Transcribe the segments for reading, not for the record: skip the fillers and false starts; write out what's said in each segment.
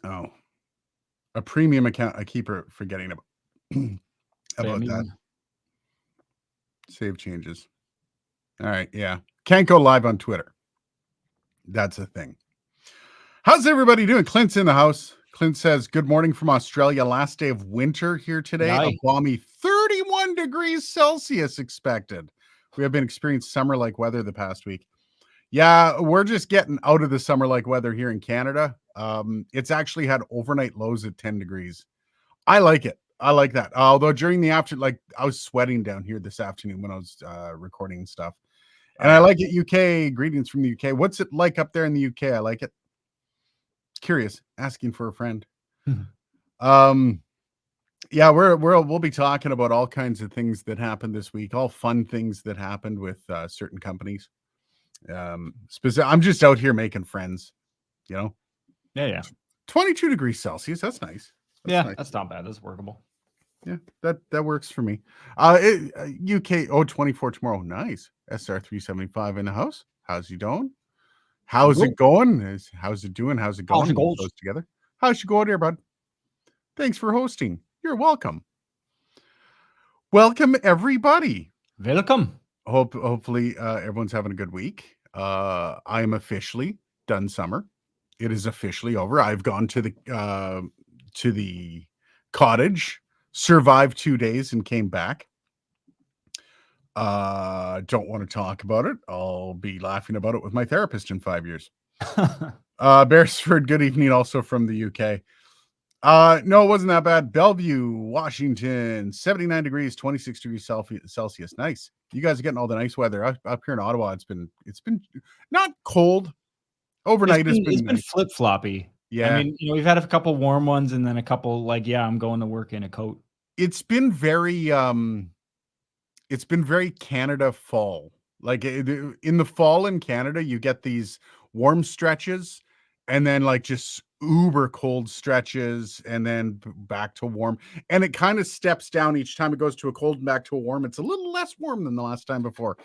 Oh, a premium account. I keep forgetting about that. Save changes. All right. Yeah. Can't go live on Twitter. That's a thing. How's everybody doing? Clint's in the house. Clint says, good morning from Australia. Last day of winter here today. Yay. A balmy 31 degrees Celsius expected. We have been experiencing summer-like weather the past week. Yeah, we're just getting out of the summer-like weather here in Canada. It's actually had overnight lows at 10 degrees. I like it. I like that. Although during the I was sweating down here this afternoon when I was recording stuff. And I like it. UK, greetings from the UK. What's it like up there in the UK? I like it. Curious, asking for a friend. Yeah, we'll be talking about all kinds of things that happened this week, all fun things that happened with certain companies. I'm just out here making friends, you know. Yeah. 22 degrees Celsius. That's nice. Nice. That's not bad. That's workable. Yeah, that works for me. UK 24 tomorrow. Nice. SR 375 in the house. How's you doing? How's it going? How's it doing? How's it going? Close together. How's you going here, bud? Thanks for hosting. You're welcome. Welcome, everybody. Welcome. Hopefully everyone's having a good week. I am officially done summer. It is officially over. I've gone to the cottage, survived 2 days, and came back. Don't want to talk about it. I'll be laughing about it with my therapist in 5 years. Beresford, good evening, also from the UK. No, it wasn't that bad. Bellevue, Washington, 79 degrees, 26 degrees Celsius. Nice. You guys are getting all the nice weather. Up here in Ottawa, it's been not cold. Overnight it's been nice. Flip-floppy. Yeah. I mean, we've had a couple warm ones and then a couple I'm going to work in a coat. It's been very Canada fall. Like in the fall in Canada, you get these warm stretches and then like just uber cold stretches and then back to warm. And it kind of steps down each time it goes to a cold and back to a warm. It's a little less warm than the last time before.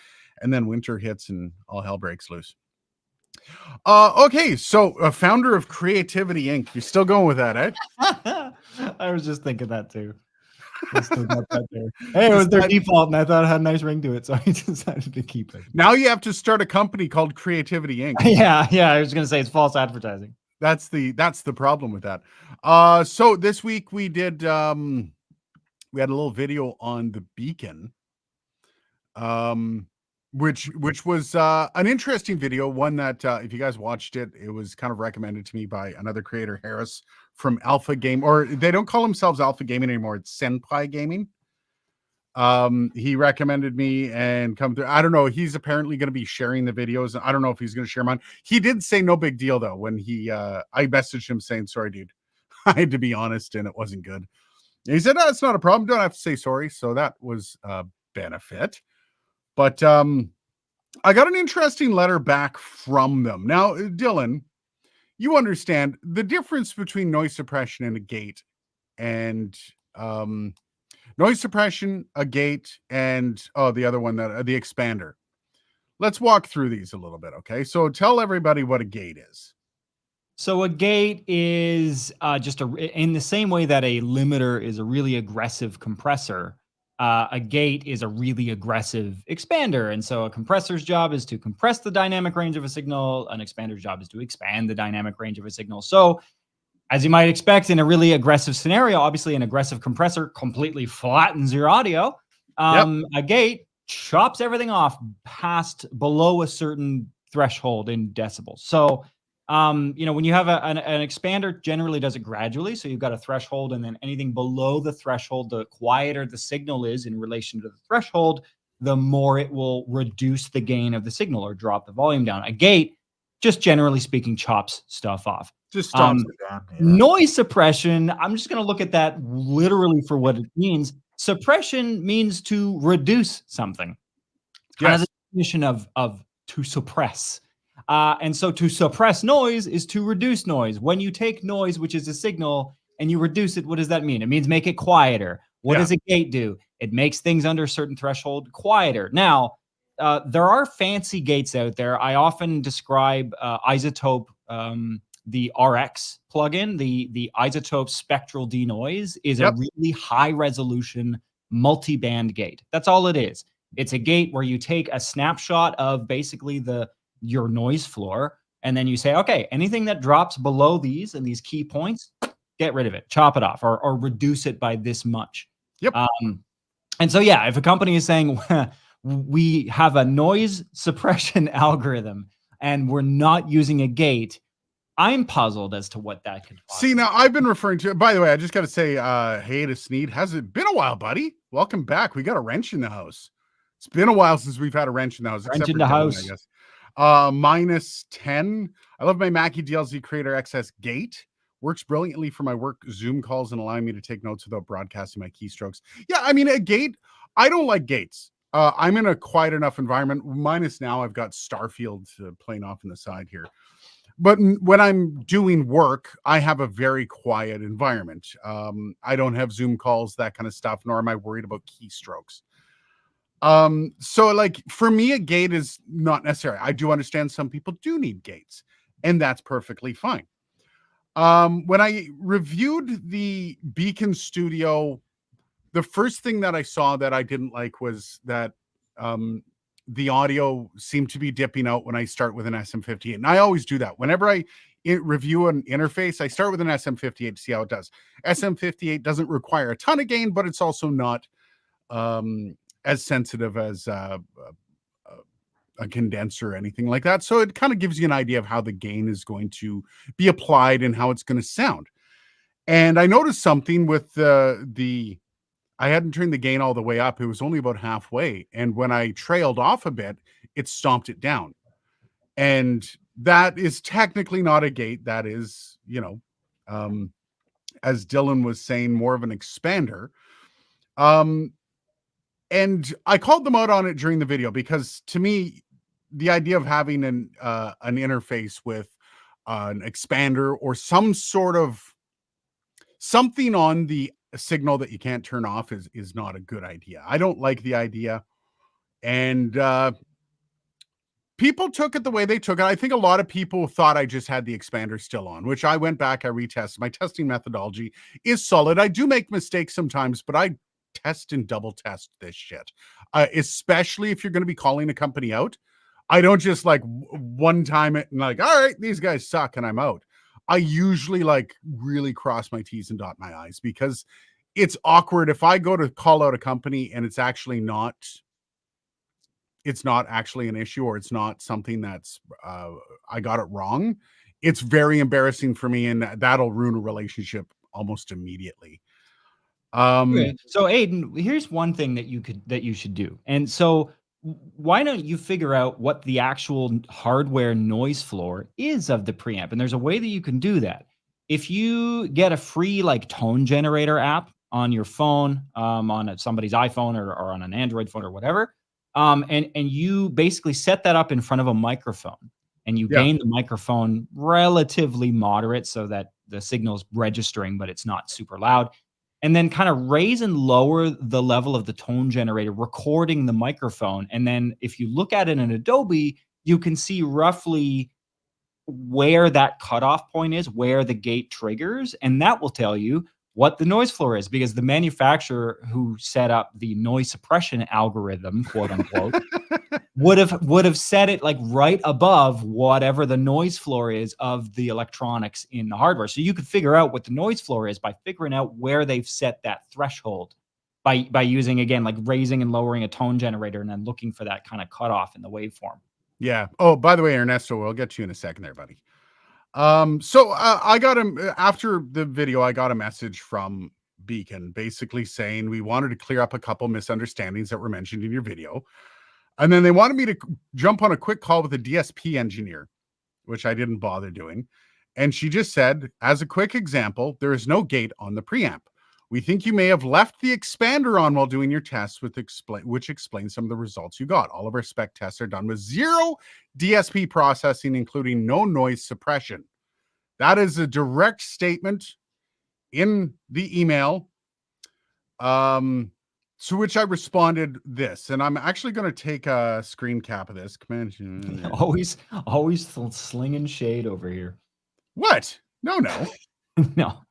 And then winter hits and all hell breaks loose. Okay, so founder of Creativity Inc. You're still going with that, eh? I was just thinking that too. I still got that there. Hey, it was their default, and I thought it had a nice ring to it, so I decided to keep it. Now you have to start a company called Creativity Inc. Yeah. I was going to say it's false advertising. That's the problem with that. So this week we did we had a little video on the Beacon, which was an interesting video, one that if you guys watched it, it was kind of recommended to me by another creator, Harris from Alpha Game, or they don't call themselves Alpha Gaming anymore, it's Senpai Gaming. He recommended me and come through. I don't know, he's apparently going to be sharing the videos. I don't know if he's going to share mine. He did say no big deal though when he I messaged him saying, sorry dude, I had to be honest and it wasn't good. And he said, no, it's not a problem, don't have to say sorry. So that was a benefit. But I got an interesting letter back from them. Now, Dylan, you understand the difference between noise suppression and a gate, and noise suppression, a gate, and the other one, that the expander. Let's walk through these a little bit, okay? So tell everybody what a gate is. So a gate is just in the same way that a limiter is a really aggressive compressor. A gate is a really aggressive expander. And so a compressor's job is to compress the dynamic range of a signal. An expander's job is to expand the dynamic range of a signal. So as you might expect in a really aggressive scenario, obviously an aggressive compressor completely flattens your audio. A gate chops everything off below a certain threshold in decibels. So when you have an expander, generally does it gradually. So you've got a threshold, and then anything below the threshold, the quieter the signal is in relation to the threshold, the more it will reduce the gain of the signal or drop the volume down. A gate, just generally speaking, chops stuff off. Just stops it down. Yeah. Noise suppression, I'm just going to look at that literally for what it means. Suppression means to reduce something. Kind of the definition of to suppress. And so to suppress noise is to reduce noise. When you take noise, which is a signal, and you reduce it, what does that mean? It means make it quieter. What does a gate do? It makes things under a certain threshold quieter. Now, there are fancy gates out there. I often describe isotope the RX plugin, the isotope spectral denoise, is a Yep. really high resolution multi-band gate. That's all it is. It's a gate where you take a snapshot of basically your noise floor, and then you say, okay, anything that drops below these and these key points, get rid of it, chop it off, or reduce it by this much. Yep. And so, yeah, if a company is saying we have a noise suppression algorithm and we're not using a gate, I'm puzzled as to what that could See, possibly. now I've been referring to, by the way, I just got to say, hey to Sneed, has it been a while, buddy? Welcome back. We got a wrench in the house. It's been a while since we've had a wrench in the house, Wrench except in for the Dylan, I house. guess. -10. I love my Mackie DLZ Creator XS Gate. Works brilliantly for my work Zoom calls and allowing me to take notes without broadcasting my keystrokes. Yeah, I mean, a gate, I don't like gates. I'm in a quiet enough environment. Minus now, I've got Starfield playing off in the side here. But when I'm doing work, I have a very quiet environment. I don't have Zoom calls, that kind of stuff, nor am I worried about keystrokes. So like for me, a gate is not necessary. I do understand some people do need gates, and that's perfectly fine. When I reviewed the Beacon Studio, the first thing that I saw that I didn't like was that the audio seemed to be dipping out when I start with an SM58. And I always do that. Whenever I review an interface, I start with an SM58 to see how it does. SM58 doesn't require a ton of gain, but it's also not as sensitive as a condenser or anything like that. So it kind of gives you an idea of how the gain is going to be applied and how it's going to sound. And I noticed something with the I hadn't turned the gain all the way up. It was only about halfway. And when I trailed off a bit, it stomped it down. And that is technically not a gate. That is, as Dylan was saying, more of an expander. And I called them out on it during the video because to me, the idea of having an interface with an expander or some sort of something on the signal that you can't turn off is not a good idea. I don't like the idea. And people took it the way they took it. I think a lot of people thought I just had the expander still on, which I went back, I retested. My testing methodology is solid. I do make mistakes sometimes, but I test and double test this shit. Especially if you're going to be calling a company out. I don't just like one time it and like, all right, these guys suck and I'm out. I usually like really cross my T's and dot my I's because it's awkward if I go to call out a company and it's not actually an issue or it's not something that's I got it wrong. It's very embarrassing for me and that'll ruin a relationship almost immediately. Okay. So Aiden, here's one thing that you should do. And so why don't you figure out what the actual hardware noise floor is of the preamp? And there's a way that you can do that. If you get a free like tone generator app on your phone, on somebody's iPhone or on an Android phone or whatever, and you basically set that up in front of a microphone and you Yeah. gain the microphone relatively moderate so that the signal's registering, but it's not super loud, and then kind of raise and lower the level of the tone generator, recording the microphone. And then if you look at it in Adobe, you can see roughly where that cutoff point is, where the gate triggers, and that will tell you what the noise floor is because the manufacturer who set up the noise suppression algorithm, quote unquote, would have set it like right above whatever the noise floor is of the electronics in the hardware. So you could figure out what the noise floor is by figuring out where they've set that threshold by using, again, like raising and lowering a tone generator and then looking for that kind of cutoff in the waveform. Yeah. Oh, by the way, Ernesto, we'll get you in a second there, buddy. So I got him after the video. I got a message from Beacon basically saying we wanted to clear up a couple misunderstandings that were mentioned in your video. And then they wanted me to jump on a quick call with a DSP engineer, which I didn't bother doing. And she just said, as a quick example, there is no gate on the preamp. We think you may have left the expander on while doing your tests, which explains some of the results you got. All of our spec tests are done with zero DSP processing, including no noise suppression. That is a direct statement in the email. To which I responded this, and I'm actually going to take a screen cap of this. Always slinging shade over here. What? No. No.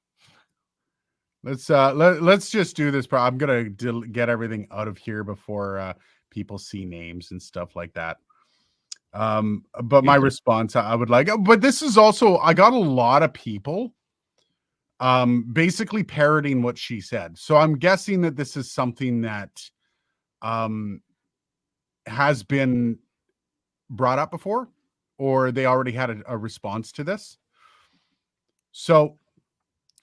Let's just do this. I'm gonna get everything out of here before people see names and stuff like that. But my response, I would like, but this is also, I got a lot of people basically parroting what she said. So I'm guessing that this is something that um has been brought up before, or they already had a response to this. So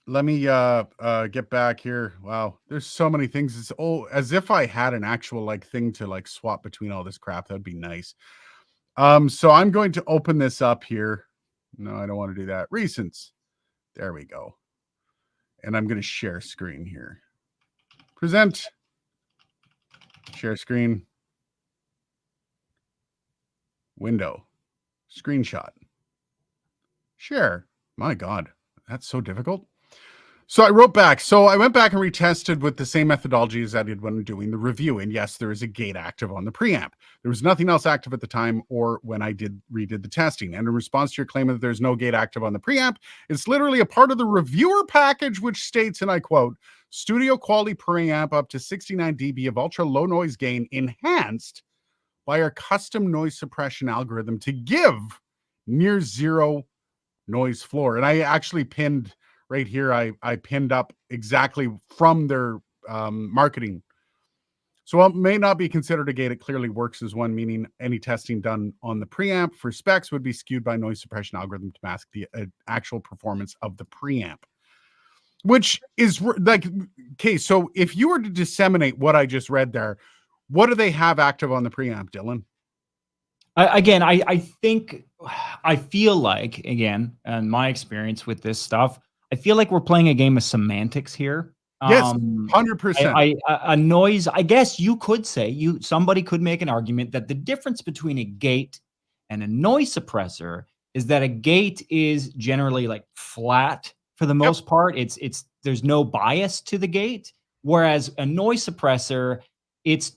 let me get back here. Wow, there's so many things. It's as if I had an actual like thing to like swap between all this crap. That'd be nice. So I'm going to open this up here. No, I don't want to do that. Recents. There we go. And I'm going to share screen here. Present. Share screen. Window. Screenshot. Share. My God, that's so difficult. So I wrote back. So I went back and retested with the same methodology as I did when doing the review. And yes, there is a gate active on the preamp. There was nothing else active at the time or when I redid the testing. And in response to your claim that there's no gate active on the preamp, it's literally a part of the reviewer package, which states, and I quote, studio quality preamp up to 69 dB of ultra low noise gain enhanced by our custom noise suppression algorithm to give near zero noise floor. And I actually pinned right here, I pinned up exactly from their marketing. So while it may not be considered a gate, it clearly works as one, meaning any testing done on the preamp for specs would be skewed by noise suppression algorithm to mask the actual performance of the preamp. Which is like, okay, so if you were to disseminate what I just read there, what do they have active on the preamp, Dylan? I think, I feel like, again, and my experience with this stuff, I feel like we're playing a game of semantics here. Yes, 100%. A noise, I guess you could say, somebody could make an argument that the difference between a gate and a noise suppressor is that a gate is generally like flat for the most part. It's there's no bias to the gate, whereas a noise suppressor, its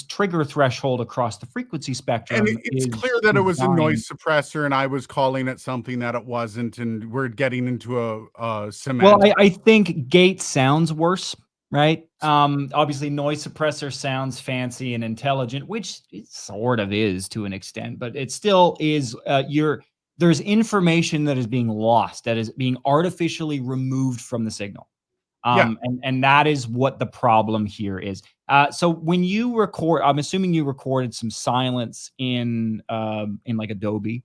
trigger threshold across the frequency spectrum And it's clear that it was a noise suppressor, and I was calling it something that it wasn't, and we're getting into a semantic. Well, I think gate sounds worse, right? Obviously, noise suppressor sounds fancy and intelligent, which it sort of is to an extent, but it still is. There's information that is being lost, that is being artificially removed from the signal. And that is what the problem here is. So when you record, I'm assuming you recorded some silence in like Adobe.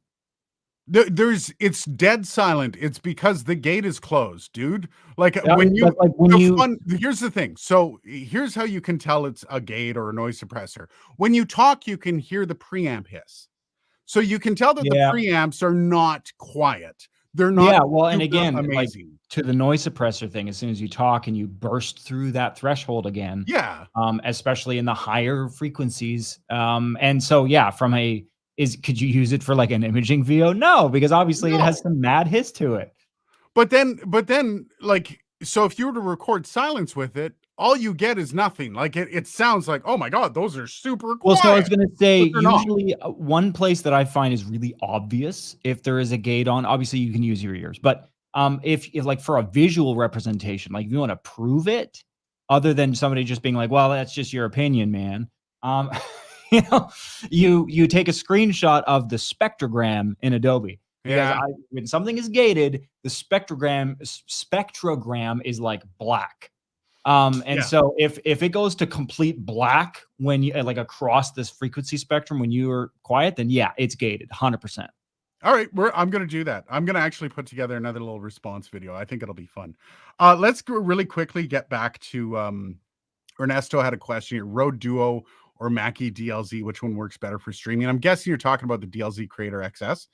It's dead silent. It's because the gate is closed, dude. Like here's the thing. So here's how you can tell it's a gate or a noise suppressor. When you talk, you can hear the preamp hiss. So you can tell that the preamps are not quiet. They're not. Well, and again, amazing. Like, to the noise suppressor thing, as soon as you talk and you burst through that threshold again, especially in the higher frequencies. And so, could you use it for like an imaging VO? No, because obviously it has some mad hiss to it. But then, like, so if you were to record silence with it, all you get is nothing. Like it sounds like, oh my God, those are super quiet. Well, so I was going to say, usually one place that I find is really obvious if there is a gate on, obviously you can use your ears, but if like for a visual representation, like if you want to prove it, other than somebody just being like, well, that's just your opinion, man. You take a screenshot of the spectrogram in Adobe. Because when something is gated, the spectrogram is like black. So if it goes to complete black when you like across this frequency spectrum when you are quiet, then it's gated 100%. All right, I'm going to do that. I'm going to actually put together another little response video. I think it'll be fun. Let's go really quickly get back to Ernesto had a question here. Rode Duo or Mackie DLZ, which one works better for streaming? I'm guessing you're talking about the DLZ Creator XS.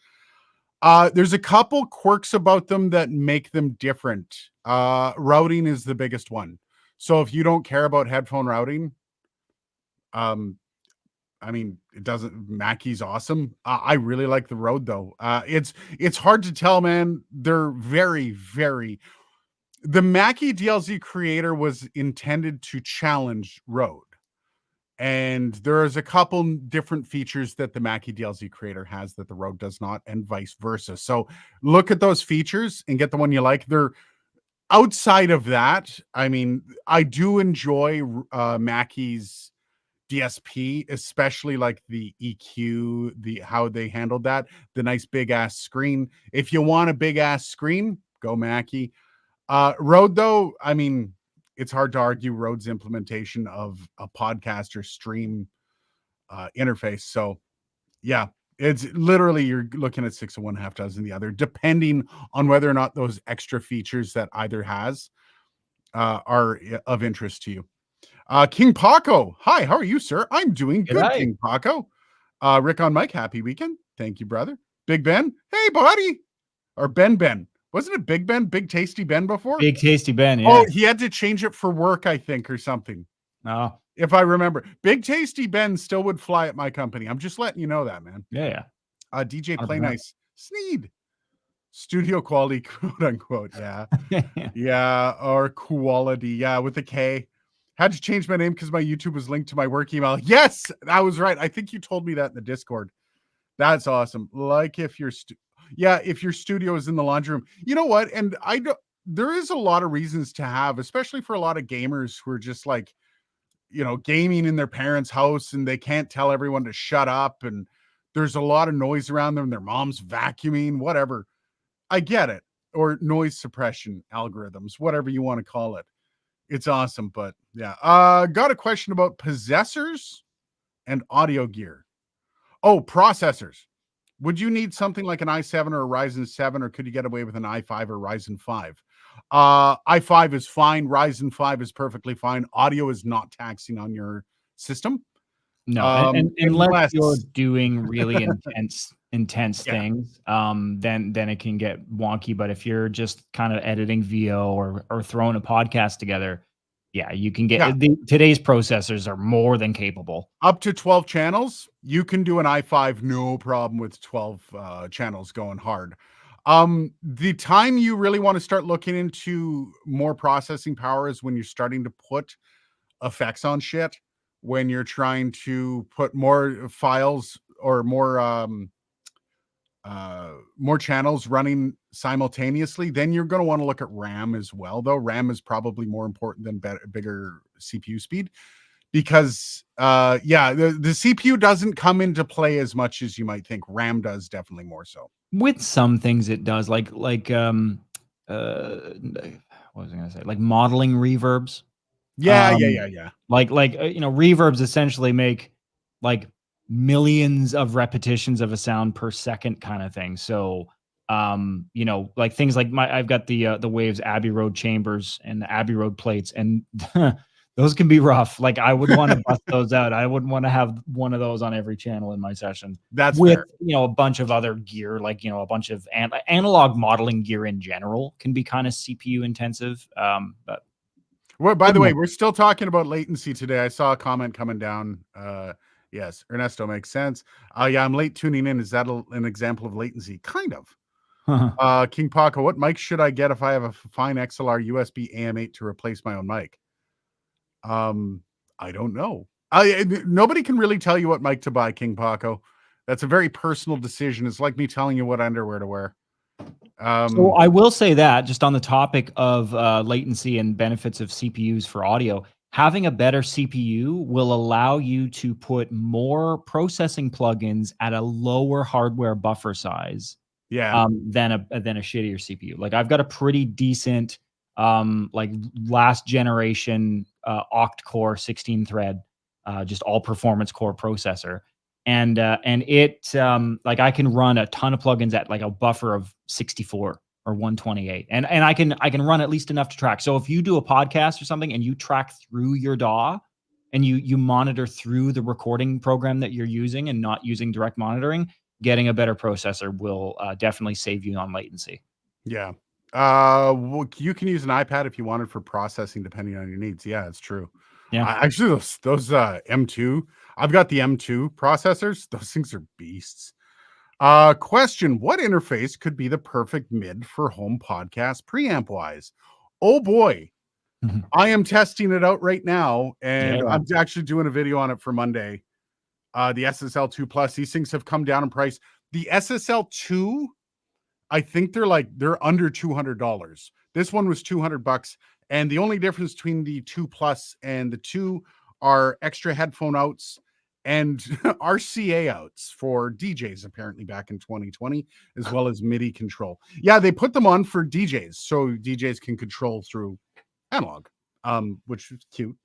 There's a couple quirks about them that make them different. Routing is the biggest one. So if you don't care about headphone routing, I mean, Mackie's awesome. I really like the Rode though. It's hard to tell, man. They're very, very, the Mackie DLZ Creator was intended to challenge Rode. And there's a couple different features that the Mackie DLZ creator has that the Rode does not, and vice versa. So look at those features and get the one you like. They're outside of that. I mean, I do enjoy Mackie's DSP, especially like the EQ, the how they handled that, the nice big ass screen. If you want a big ass screen, go Mackie. Rode, though, I mean, it's hard to argue Rode's implementation of a podcast or stream interface. So, yeah, it's literally you're looking at six of one, half dozen the other, depending on whether or not those extra features that either has are of interest to you. King Paco, hi, how are you, sir? I'm doing good, G'day. King Paco. Rick on Mike, happy weekend. Thank you, brother. Big Ben, hey, buddy. Or Ben. Wasn't it Big Ben, Big Tasty Ben before? Big Tasty Ben, yeah. Oh, he had to change it for work, I think, or something. Oh, If I remember. Big Tasty Ben still would fly at my company. I'm just letting you know that, man. yeah. DJ Play 100%. Nice, Sneed. Studio quality, quote unquote. Yeah. Yeah. Or quality. Yeah. With a K. Had to change my name because my YouTube was linked to my work email. Yes, that was right. I think you told me that in the Discord. That's awesome. Like if your if your studio is in the laundry room. You know what? And I don't there is a lot of reasons to have, especially for a lot of gamers who are just like, gaming in their parents' house and they can't tell everyone to shut up and there's a lot of noise around them, their mom's vacuuming, whatever. I get it. Or noise suppression algorithms, whatever you want to call it. It's awesome, but yeah. Got a question about possessors and audio gear. Oh, processors. Would you need something like an i7 or a Ryzen 7, or could you get away with an i5 or Ryzen 5? i5 is fine. Ryzen 5 is perfectly fine. Audio is not taxing on your system. No, and unless Unless, you're doing really intense yeah, things, then it can get wonky. But if you're just kind of editing VO or throwing a podcast together, yeah, you can yeah, get today's processors are more than capable. up to 12 channels, you can do an i5, no problem with 12 channels going hard. The time you really want to start looking into more processing power is when you're starting to put effects on shit, when you're trying to put more files or more channels running simultaneously. Then you're going to want to look at RAM as well, though RAM is probably more important than bigger CPU speed, because the CPU doesn't come into play as much as you might think. RAM does, definitely more so. With some things it does, like what was I gonna say? Like modeling reverbs. Yeah. Um, like reverbs essentially make like millions of repetitions of a sound per second kind of thing. So, like things like I've got the Waves Abbey Road chambers and the Abbey Road plates, and those can be rough. Like I would want to bust those out. I wouldn't want to have one of those on every channel in my session. That's With fair. a bunch of other gear, like a bunch of analog modeling gear in general can be kind of CPU intensive. But Well, by the way, we're still talking about latency today. I saw a comment coming down. Yes, Ernesto, makes sense. Yeah, I'm late tuning in. Is that an example of latency? Kind of. King Paco, what mic should I get if I have a fine XLR USB AM8 to replace my own mic? I don't know. Nobody can really tell you what mic to buy, King Paco. That's a very personal decision. It's like me telling you what underwear to wear. So I will say that, just on the topic of latency and benefits of CPUs for audio, having a better CPU will allow you to put more processing plugins at a lower hardware buffer size Yeah. than a shittier CPU. Like I've got a pretty decent like last generation octa-core 16 thread just all performance core processor, and it like I can run a ton of plugins at like a buffer of 64 or 128, and I can run at least enough to track. So if you do a podcast or something and you track through your DAW and you monitor through the recording program that you're using and not using direct monitoring, getting a better processor will definitely save you on latency. Yeah. Well, you can use an iPad if you want it for processing, depending on your needs. Yeah, it's true. Yeah. Actually, those M2, I've got the M2 processors. Those things are beasts. Question: what interface could be the perfect mid for home podcast preamp wise? Oh boy, I am testing it out right now, and Yeah. I'm actually doing a video on it for Monday. The SSL 2 Plus, these things have come down in price. The SSL 2, I think they're under $200. This one was $200, and the only difference between the 2 Plus and the 2 are extra headphone outs and RCA outs for DJs apparently back in 2020, as well as MIDI control. Yeah, they put them on for DJs so DJs can control through analog, which is cute.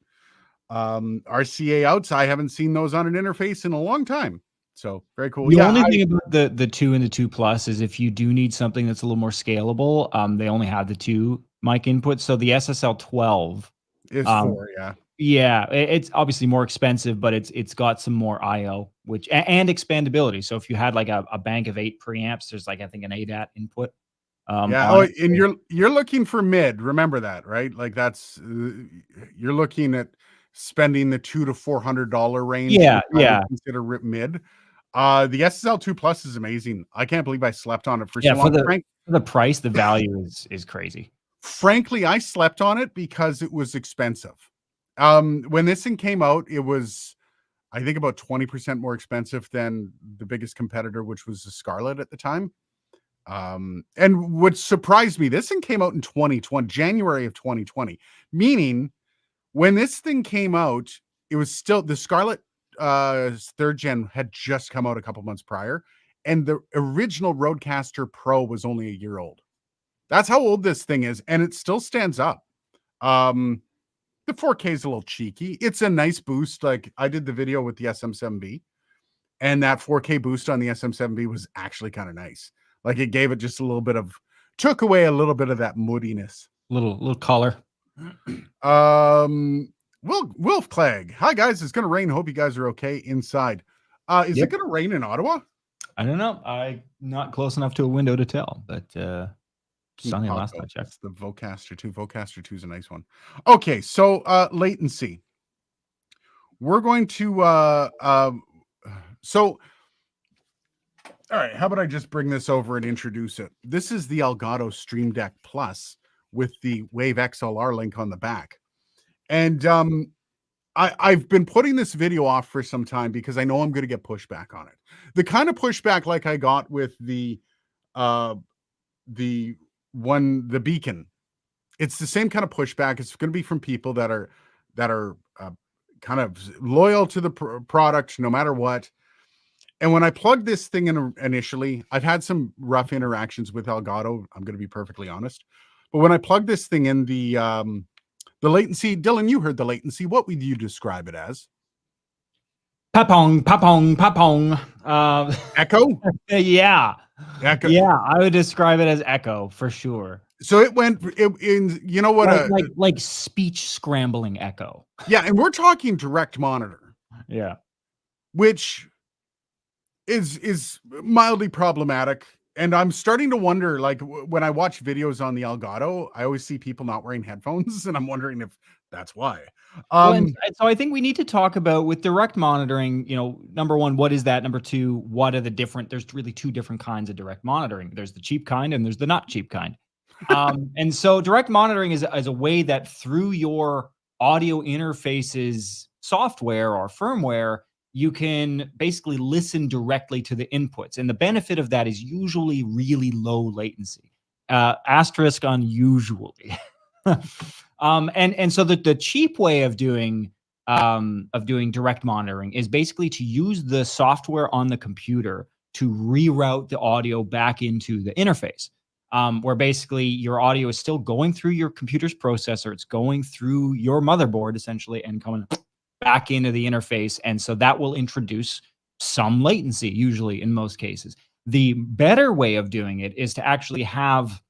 RCA outs, I haven't seen those on an interface in a long time. So very cool. The Yeah, only thing about the 2 and the 2 Plus is if you do need something that's a little more scalable, they only have the 2 mic inputs. So the SSL 12, is um, 4, yeah. yeah, it's obviously more expensive, but it's got some more IO, which and expandability. So if you had like a bank of 8 preamps, there's like I think an ADAT input Yeah. on Oh, it. and you're looking for mid. Remember that, right? Like that's you're looking at spending the $200 to $400 range. Yeah, Which I would yeah, consider mid. The SSL 2 Plus is amazing. I can't believe I slept on it for yeah. so For long. the price, the value is crazy. Frankly, I slept on it because it was expensive. When this thing came out, it was I think about 20% more expensive than the biggest competitor, which was the Scarlett at the time. And what surprised me, this thing came out in 2020, January of 2020, meaning when this thing came out, it was still the Scarlett third gen had just come out a couple months prior, and the original Rodecaster Pro was only a year old. That's how old this thing is, and it still stands up. Um, the 4K is a little cheeky. It's a nice boost. Like I did the video with the SM7B, and that 4K boost on the SM7B was actually kind of nice. Like it gave it just a little bit of took away a little bit of that moodiness. Little color. Wolf Clegg. Hi guys, it's gonna rain. Hope you guys are okay inside. Is it Yep. gonna rain in Ottawa? I don't know. I'm not close enough to a window to tell, but sunny last I checked. That's the Vocaster 2. Vocaster 2 is a nice one. Okay, so latency. We're going to so all right, how about I just bring this over and introduce it? This is the Elgato Stream Deck Plus with the Wave XLR link on the back. And I've been putting this video off for some time because I know I'm going to get pushback on it. The kind of pushback like I got with the Beacon. It's the same kind of pushback. It's going to be from people that are kind of loyal to the product no matter what. And when I plugged this thing in initially, I've had some rough interactions with Elgato. I'm going to be perfectly honest. But when I plugged this thing in, the latency, Dylan, you heard the latency. What would you describe it as? Papong, papong, papong. Echo? Yeah. Echo. Yeah, I would describe it as echo for sure. So it went in, you know what? Like speech scrambling echo. Yeah, and we're talking direct monitor. Yeah. Which is mildly problematic. And I'm starting to wonder, like when I watch videos on the Elgato, I always see people not wearing headphones, and I'm wondering if that's why. Well, so I think we need to talk about with direct monitoring, number one, what is that? Number two, what are there's really 2 different kinds of direct monitoring. There's the cheap kind and there's the not cheap kind. And so direct monitoring is a way that through your audio interfaces software or firmware, you can basically listen directly to the inputs. And the benefit of that is usually really low latency. Asterisk on usually. And so the cheap way of doing direct monitoring is basically to use the software on the computer to reroute the audio back into the interface. Where basically your audio is still going through your computer's processor, it's going through your motherboard essentially and coming back into the interface. And so that will introduce some latency, usually in most cases. The better way of doing it is to actually have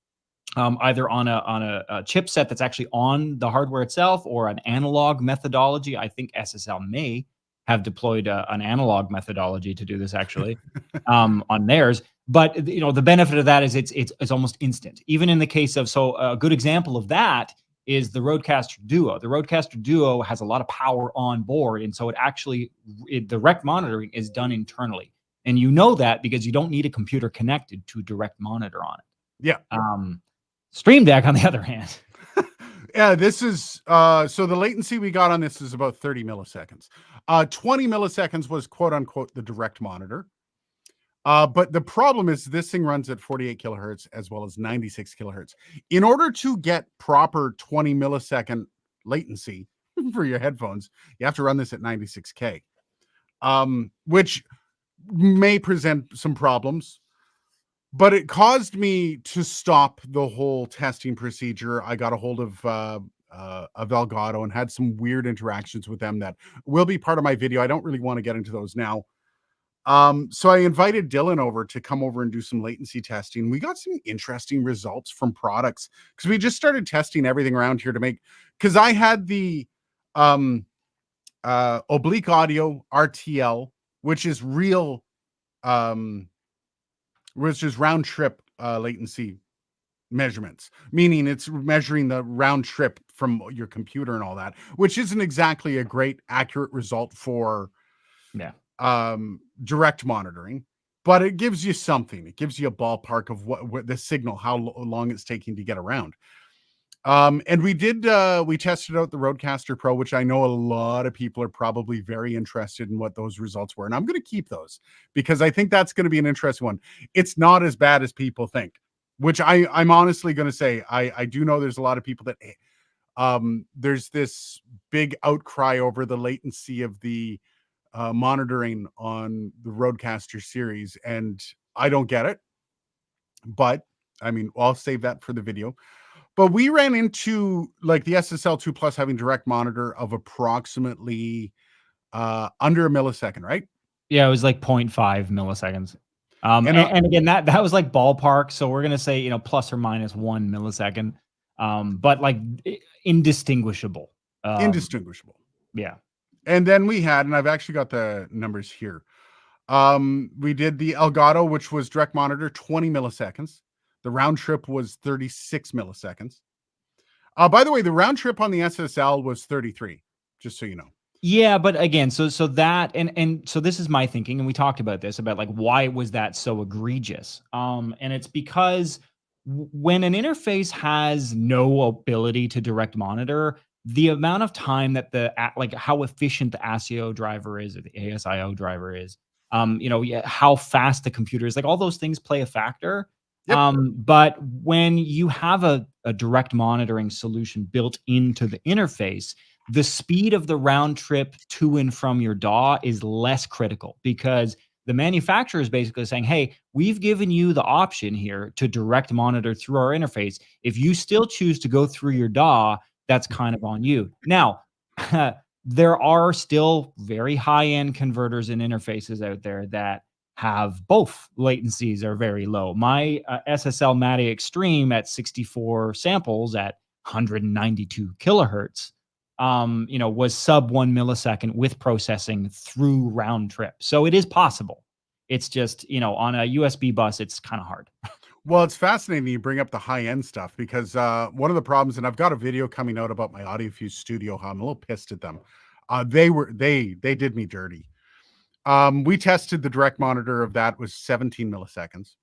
either on a chipset that's actually on the hardware itself or an analog methodology. I think SSL may have deployed an analog methodology to do this actually on theirs. But the benefit of that is it's almost instant. Even in the case of, so a good example of that is the Rodecaster Duo. The Rodecaster Duo has a lot of power on board, and so direct monitoring is done internally. And you know that because you don't need a computer connected to direct monitor on it. Yeah. Stream Deck, on the other hand. Yeah, this is so the latency we got on this is about 30 milliseconds. 20 milliseconds was quote unquote the direct monitor. But the problem is this thing runs at 48 kilohertz as well as 96 kilohertz. In order to get proper 20 millisecond latency for your headphones, you have to run this at 96K, which may present some problems. But it caused me to stop the whole testing procedure. I got a hold of Elgato and had some weird interactions with them that will be part of my video. I don't really want to get into those now. So I invited Dylan over to come over and do some latency testing. We got some interesting results from products because we just started testing everything around here to make, because I had the um oblique audio RTL, which is real which is round trip latency measurements, meaning it's measuring the round trip from your computer and all that, which isn't exactly a great accurate result for Yeah. direct monitoring, but it gives you something. It gives you a ballpark of what the signal, how long it's taking to get around. And we tested out the Rodecaster Pro, which I know a lot of people are probably very interested in what those results were. And I'm going to keep those because I think that's going to be an interesting one. It's not as bad as people think, which I'm honestly going to say. I do know there's a lot of people that there's this big outcry over the latency of the monitoring on the Rodecaster series, and I don't get it. But I mean, I'll save that for the video. But we ran into like the SSL2 Plus having direct monitor of approximately under a millisecond, right? Yeah, it was like 0.5 milliseconds. And And again, that was like ballpark. So we're gonna say, plus or minus 1 millisecond. But like indistinguishable. indistinguishable. Yeah. And then we had, and I've actually got the numbers here. We did the Elgato, which was direct monitor, 20 milliseconds. The round trip was 36 milliseconds. By the way, the round trip on the SSL was 33, just so you know. Yeah, but again, so that and so this is my thinking, and we talked about this about like why was that so egregious? And it's because when an interface has no ability to direct monitor, the amount of time that like how efficient the ASIO driver is or the ASIO driver is, yeah, how fast the computer is, like all those things play a factor. Yep. But when you have a direct monitoring solution built into the interface, the speed of the round trip to and from your DAW is less critical because the manufacturer is basically saying, hey, we've given you the option here to direct monitor through our interface. If you still choose to go through your DAW, that's kind of on you. Now, there are still very high-end converters and interfaces out there that have both latencies are very low. My SSL MADI Extreme at 64 samples at 192 kilohertz was sub 1 millisecond with processing through round trip. So it is possible. It's just, on a USB bus, it's kind of hard. Well, it's fascinating you bring up the high end stuff because one of the problems, and I've got a video coming out about my AudioFuse Studio, how I'm a little pissed at them. They did me dirty. We tested the direct monitor of that was 17 milliseconds,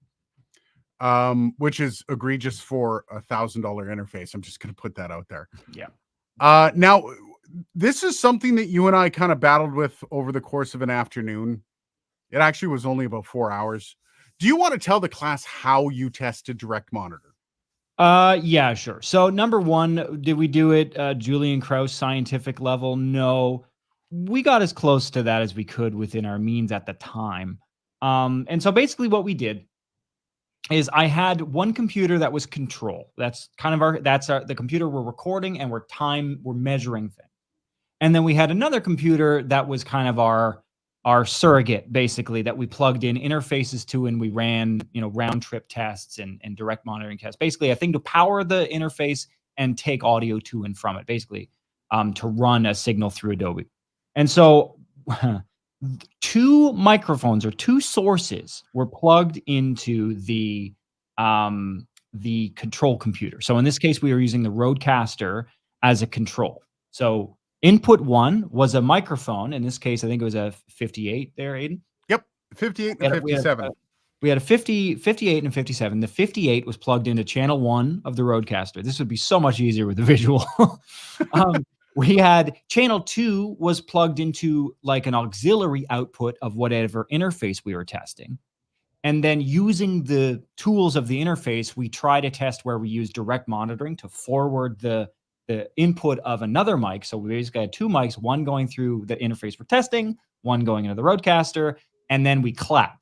which is egregious for $1,000 interface. I'm just going to put that out there. Yeah. Now, this is something that you and I kind of battled with over the course of an afternoon. It actually was only about 4 hours. Do you want to tell the class how you tested direct monitor? Yeah, sure. So number one, did we do it Julian Krauss scientific level? No. We got as close to that as we could within our means at the time. And so basically what we did is I had one computer that was control. That's kind of the computer we're recording and we're measuring things. And then we had another computer that was kind of our surrogate, basically, that we plugged in interfaces to, and we ran, round trip tests and direct monitoring tests. Basically, a thing to power the interface and take audio to and from it, basically, to run a signal through Adobe. And so two microphones or two sources were plugged into the control computer. So in this case, we were using the Rodecaster as a control. So input one was a microphone. In this case, I think it was a 58 there, Aiden. Yep, 58 and 57. We had a 50, 58, and 57. The 58 was plugged into channel 1 of the Rodecaster. This would be so much easier with the visual. We had channel 2 was plugged into like an auxiliary output of whatever interface we were testing. And then using the tools of the interface, we try to test where we use direct monitoring to forward the input of another mic. So we basically had two mics, one going through the interface for testing, one going into the Rodecaster, and then we clap.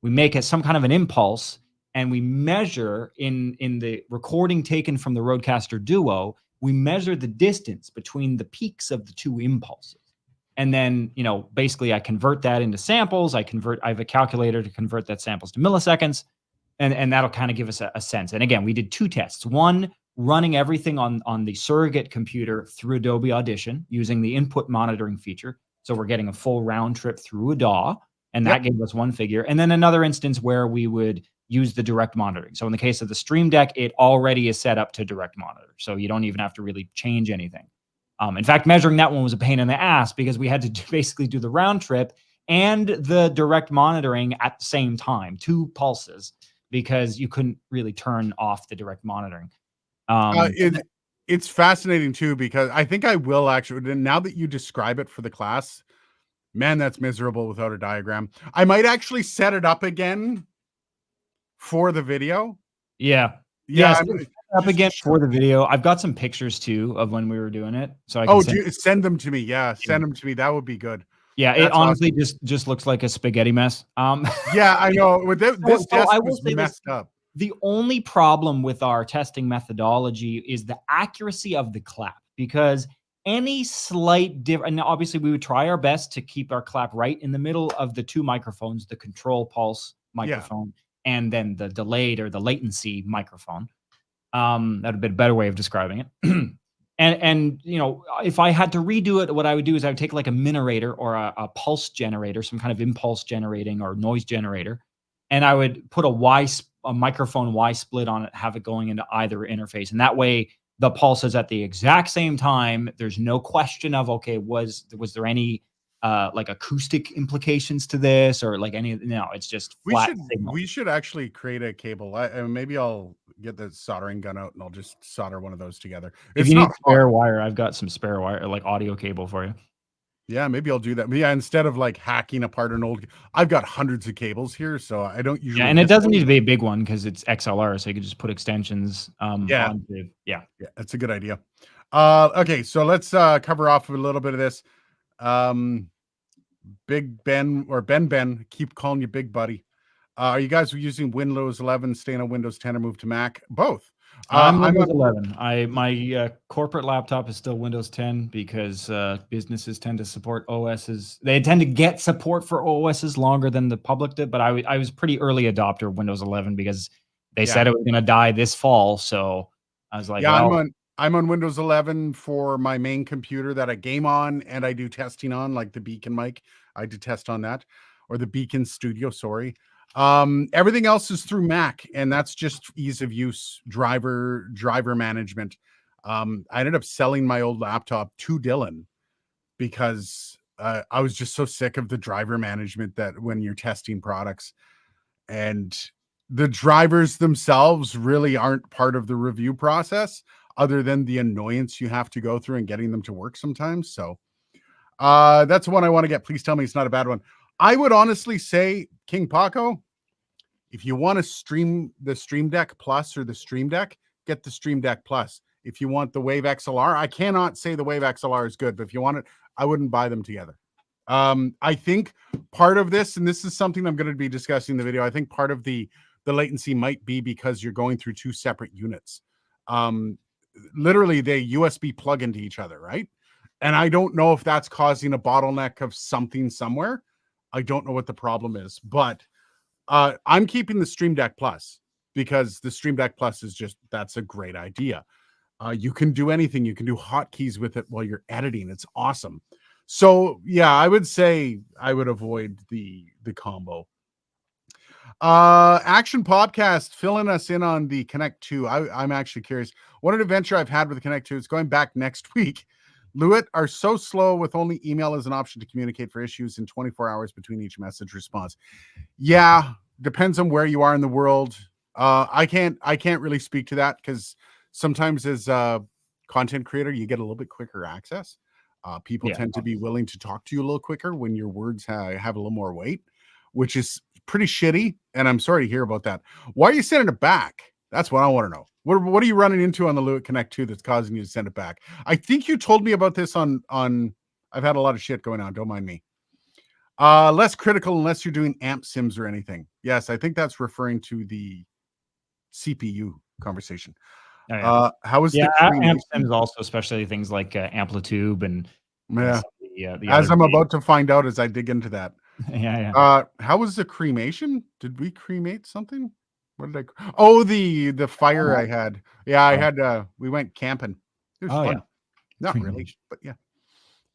We make it some kind of an impulse, and we measure in the recording taken from the Rodecaster Duo, we measure the distance between the peaks of the two impulses. And then, basically I convert that into samples. I have a calculator to convert that samples to milliseconds. And that'll kind of give us a sense. And again, we did two tests. One, running everything on the surrogate computer through Adobe Audition using the input monitoring feature. So we're getting a full round trip through a DAW, and that gave us one figure. And then another instance where we would use the direct monitoring. So in the case of the Stream Deck, it already is set up to direct monitor. So you don't even have to really change anything. In fact, measuring that one was a pain in the ass because we had to basically do the round trip and the direct monitoring at the same time, 2 pulses, because you couldn't really turn off the direct monitoring. It's fascinating too, because I think I will actually, now that you describe it for the class, man, that's miserable without a diagram. I might actually set it up again for the video. Yeah. Yeah. Up again for the video. I've got some pictures too of when we were doing it. So I can send them to me. Yeah, send them to me. That would be good. Yeah, it honestly just looks like a spaghetti mess. Yeah, I know. With this desk I will was say messed up. The only problem with our testing methodology is the accuracy of the clap, because any slight difference, and obviously we would try our best to keep our clap right in the middle of the two microphones, the control pulse microphone and then the delayed or the latency microphone. That'd be a better way of describing it. And if I had to redo it, what I would do is I would take like a minerator or a pulse generator, some kind of impulse generating or noise generator, and I would put a microphone Y split on it, have it going into either interface, and that way the pulse is at the exact same time. There's no question of, okay, was there any like acoustic implications to this or like any? No, it's just flat signal. We should actually create a cable. Maybe I'll get the soldering gun out and I'll just solder one of those together. If you need spare wire, I've got some spare wire, like audio cable for you. Yeah, maybe I'll do that. But yeah, instead of like hacking apart an old, I've got hundreds of cables here, so I don't usually. Yeah, and it doesn't need to be a big one because it's XLR, so you can just put extensions. Yeah, that's a good idea. Okay, so let's cover off a little bit of this. Big Ben or Ben, keep calling you Big Buddy. Are you guys using Windows 11, staying on Windows 10, or move to Mac? Both. I'm Windows 11. My corporate laptop is still Windows 10 because businesses tend to support OSs. They tend to get support for OSs longer than the public did. But I was pretty early adopter of Windows 11 because they said it was going to die this fall. So I was like, I'm on Windows 11 for my main computer that I game on and I do testing on, like the Beacon mic. I do test on that, or the Beacon Studio. Sorry. Everything else is through Mac, and that's just ease of use, driver management. I ended up selling my old laptop to Dylan because I was just so sick of the driver management that when you're testing products, and the drivers themselves really aren't part of the review process other than the annoyance you have to go through and getting them to work sometimes. So that's one I want to get. Please tell me it's not a bad one. I would honestly say, King Paco, if you want to stream the Stream Deck Plus or the Stream Deck, get the Stream Deck Plus. If you want the Wave XLR, I cannot say the Wave XLR is good, but if you want it, I wouldn't buy them together. I think part of this, and this is something I'm going to be discussing in the video, I think part of the latency might be because you're going through two separate units. Literally, they USB plug into each other, right? And I don't know if that's causing a bottleneck of something somewhere. I don't know what the problem is, but I'm keeping the Stream Deck Plus because the Stream Deck Plus is that's a great idea. You can do anything. You can do hotkeys with it while you're editing. It's awesome. So yeah, I would say I would avoid the combo. Action Podcast filling us in on the Connect 2. I'm actually curious. What an adventure I've had with the Connect 2. It's going back next week. Lewitt are so slow with only email as an option to communicate for issues in 24 hours between each message response. Yeah, depends on where you are in the world. I can't really speak to that because sometimes as a content creator, you get a little bit quicker access. People Yeah. tend to be willing to talk to you a little quicker when your words have a little more weight, which is pretty shitty. And I'm sorry to hear about that. Why are you sending it back? That's what I want to know. What are you running into on the Lewitt Connect 2 that's causing you to send it back? I think you told me about this on. I've had a lot of shit going on. Don't mind me. Less critical unless you're doing amp sims or anything. Yes, I think that's referring to the CPU conversation. Oh, yeah. How is Yeah, the amp cremation? sims also, especially things like Amplitude and Yeah, some of the as other I'm big. about to find out as I dig into that. Yeah, yeah. How was the cremation? Did we cremate something? What did Oh, the fire I had. Yeah, I Oh, had we went camping. It was oh yeah. fun. Not really, Cremation. but yeah.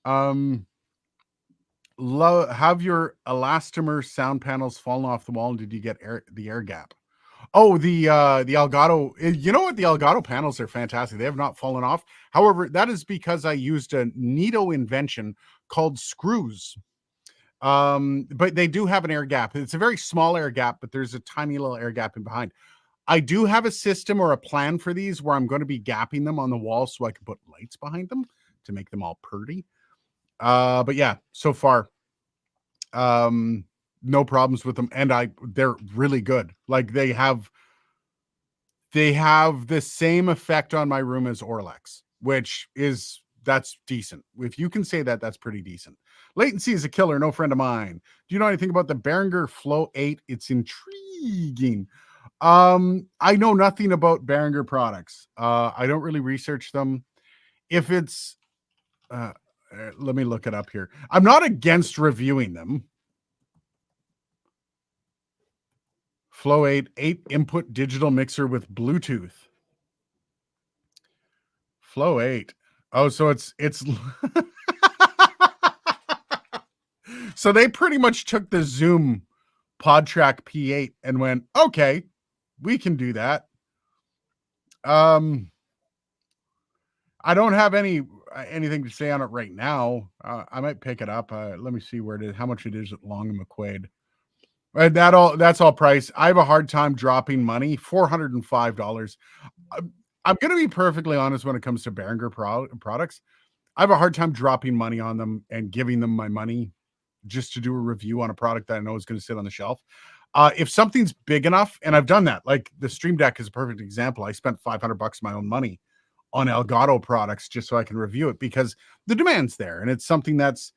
Um have your elastomer sound panels fallen off the wall and did you get the air gap? Oh, the Elgato. You know what? The Elgato panels are fantastic. They have not fallen off. However, that is because I used a neato invention called screws. But they do have an air gap. It's a very small air gap, but there's a tiny little air gap in behind. I do have a system or a plan for these where I'm going to be gapping them on the wall so I can put lights behind them to make them all pretty. But yeah, so far, um, no problems with them, and they're really good. Like they have the same effect on my room as Orlex, which is that's decent. If you can say that, that's pretty decent. Latency is a killer, no friend of mine. Do you know anything about the Behringer Flow 8? It's intriguing. I know nothing about Behringer products. I don't really research them. If it's let me look it up here. I'm not against reviewing them. Flow 8 input digital mixer with Bluetooth. Flow 8. Oh, so it's so they pretty much took the Zoom PodTrack P8 and went, okay, we can do that. I don't have anything to say on it right now. I might pick it up. Let me see where it is, how much it is at Long and McQuaid. That's all price. I have a hard time dropping money. $405. I'm going to be perfectly honest when it comes to Behringer products. I have a hard time dropping money on them and giving them my money just to do a review on a product that I know is going to sit on the shelf. If something's big enough, and I've done that, like the Stream Deck is a perfect example. I spent $500 of my own money on Elgato products just so I can review it because the demand's there, and it's something that's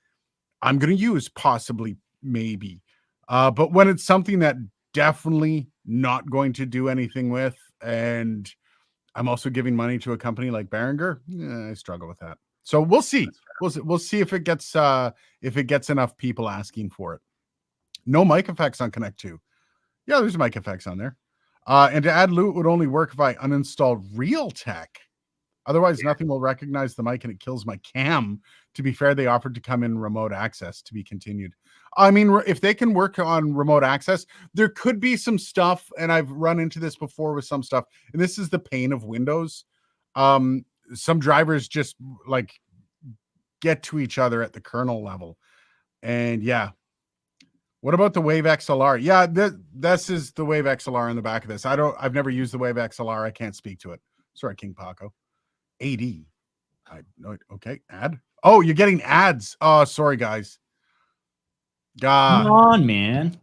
I'm going to use possibly, maybe. But when it's something that definitely not going to do anything with, and I'm also giving money to a company like Behringer, I struggle with that. So we'll see. We'll see if it gets enough people asking for it. No mic effects on Connect 2. Yeah, there's mic effects on there. And to add loot would only work if I uninstalled Realtek. Otherwise, nothing will recognize the mic and it kills my cam. To be fair, they offered to come in remote access to be continued. I mean, if they can work on remote access, there could be some stuff, and I've run into this before with some stuff, and this is the pain of Windows. Some drivers just like get to each other at the kernel level. And yeah. What about the Wave XLR? Yeah, this is the Wave XLR in the back of this. I've never used the Wave XLR. I can't speak to it. Sorry, King Paco. AD. Okay, ad. Oh, you're getting ads. Oh, sorry, guys. Come on, man.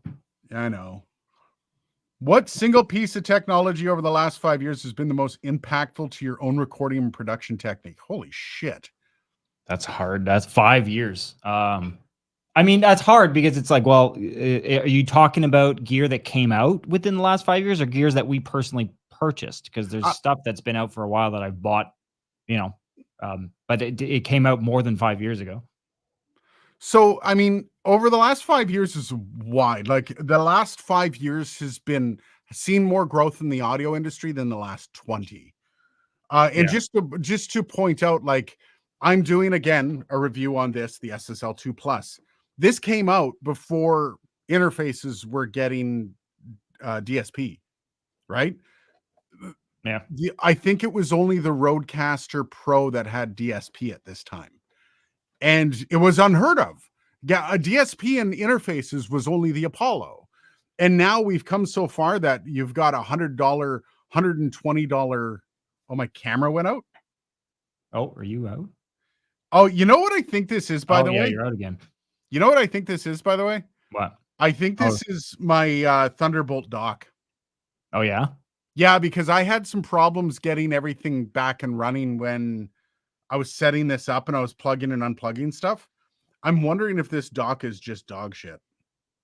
I know. What single piece of technology over the last 5 years has been the most impactful to your own recording and production technique? Holy shit. That's hard. That's 5 years. I mean, that's hard because it's like, well, are you talking about gear that came out within the last 5 years or gears that we personally purchased? Because there's stuff that's been out for a while that I've bought, but it came out more than 5 years ago. So, I mean, over the last 5 years is wide. Like the last 5 years has seen more growth in the audio industry than the last 20. And Yeah. just to point out, like I'm doing again a review on this, the SSL2 Plus. This came out before interfaces were getting DSP, right? Yeah. I think it was only the Rodecaster Pro that had DSP at this time, and it was unheard of. Yeah, a DSP and interfaces was only the Apollo, And now we've come so far that you've got $100, $120. Oh, my camera went out. Oh, are you out? Oh, you know what I think this is, by Oh the yeah, way? you're out again. You know what I think this is, by the way? What? I think Oh, this is my Thunderbolt dock. oh yeah. Yeah, because I had some problems getting everything back and running when I was setting this up and I was plugging and unplugging stuff. I'm wondering if this dock is just dog shit.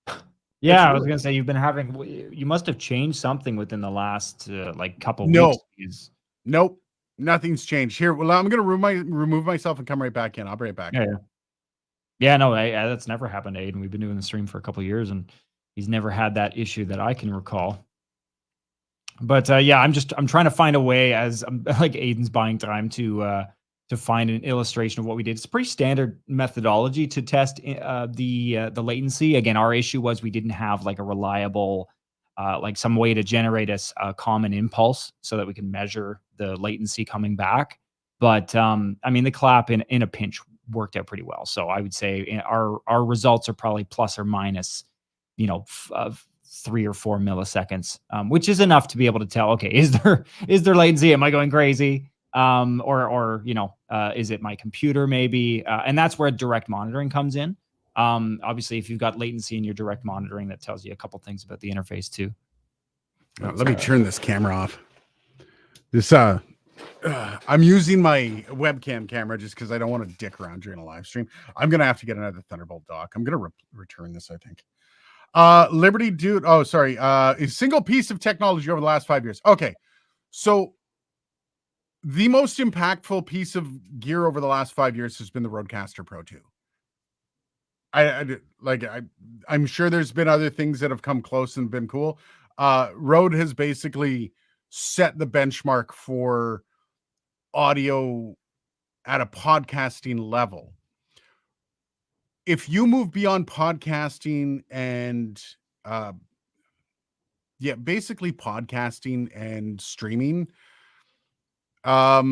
It's Yeah, I was really gonna say you've been having. You must have changed something within the last like couple weeks. no, nope, nothing's changed. Here, well, I'm gonna remove myself and come right back in. I'll be right back. Yeah, yeah, yeah. No, that's never happened to Aiden. We've been doing the stream for a couple years, and he's never had that issue that I can recall. But yeah, I'm trying to find a way as like Aiden's buying time to find an illustration of what we did. It's a pretty standard methodology to test the latency. Again, our issue was we didn't have like a reliable like some way to generate a common impulse so that we can measure the latency coming back. But I mean, the clap in a pinch worked out pretty well. So I would say our results are probably plus or minus, you know, 3 or 4 milliseconds, which is enough to be able to tell, okay, is there latency? Am I going crazy? Or is it my computer maybe? And that's where direct monitoring comes in. Obviously, if you've got latency in your direct monitoring, that tells you a couple things about the interface too. Let me turn this camera off. This I'm using my webcam camera just because I don't want to dick around during a live stream. I'm gonna have to get another Thunderbolt dock. I'm gonna return this, I think. Liberty Dude. Oh, sorry. A single piece of technology over the last 5 years. Okay, so the most impactful piece of gear over the last 5 years has been the Rodecaster Pro 2. I'm sure there's been other things that have come close and been cool. Rode has basically set the benchmark for audio at a podcasting level. If you move beyond podcasting and basically podcasting and streaming, I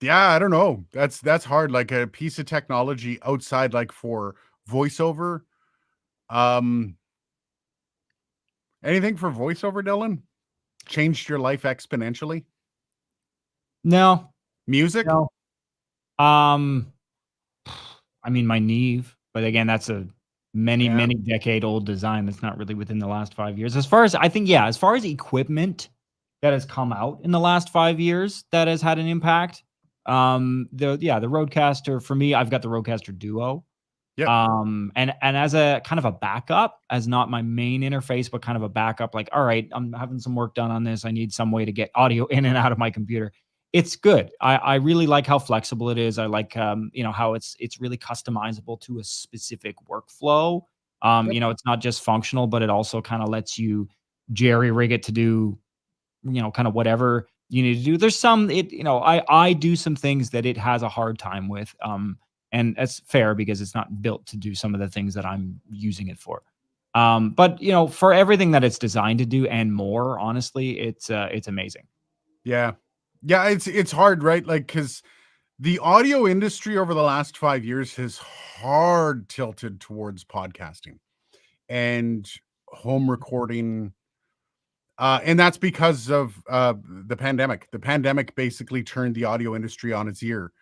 don't know. That's hard. Like a piece of technology outside, like for voiceover. Anything for voiceover, Dylan? Changed your life exponentially? No, Music? no. I mean, my Neve, but again, that's a Yeah. many decade old design. That's not really within the last 5 years. As far as I think, yeah, as far as equipment that has come out in the last 5 years that has had an impact. The Rodecaster for me, I've got the Rodecaster Duo. Yep. And as a kind of a backup, as not my main interface, but kind of a backup, like, all right, I'm having some work done on this. I need some way to get audio in and out of my computer. It's good. I really like how flexible it is. I like how it's really customizable to a specific workflow. Yep. It's not just functional, but it also kind of lets you jerry rig it to do, kind of whatever you need to do. There's some I do some things that it has a hard time with. And that's fair because it's not built to do some of the things that I'm using it for. But for everything that it's designed to do and more, honestly, it's amazing. Yeah. Yeah, it's hard, right? Like, because the audio industry over the last 5 years has hard tilted towards podcasting and home recording. And that's because of the pandemic. The pandemic basically turned the audio industry on its ear.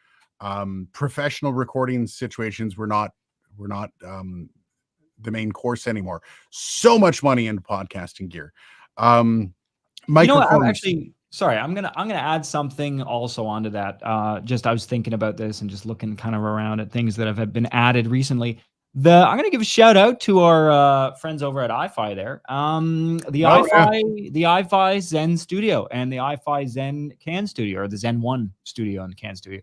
Professional recording situations were not the main course anymore. So much money into podcasting gear. Microphones. Actually, sorry, I'm gonna add something also onto that. Just I was thinking about this and just looking kind of around at things that have been added recently. I'm gonna give a shout out to our friends over at iFi there. The iFi Zen Studio and the iFi Zen Can Studio, or the Zen 1 Studio and the Can Studio.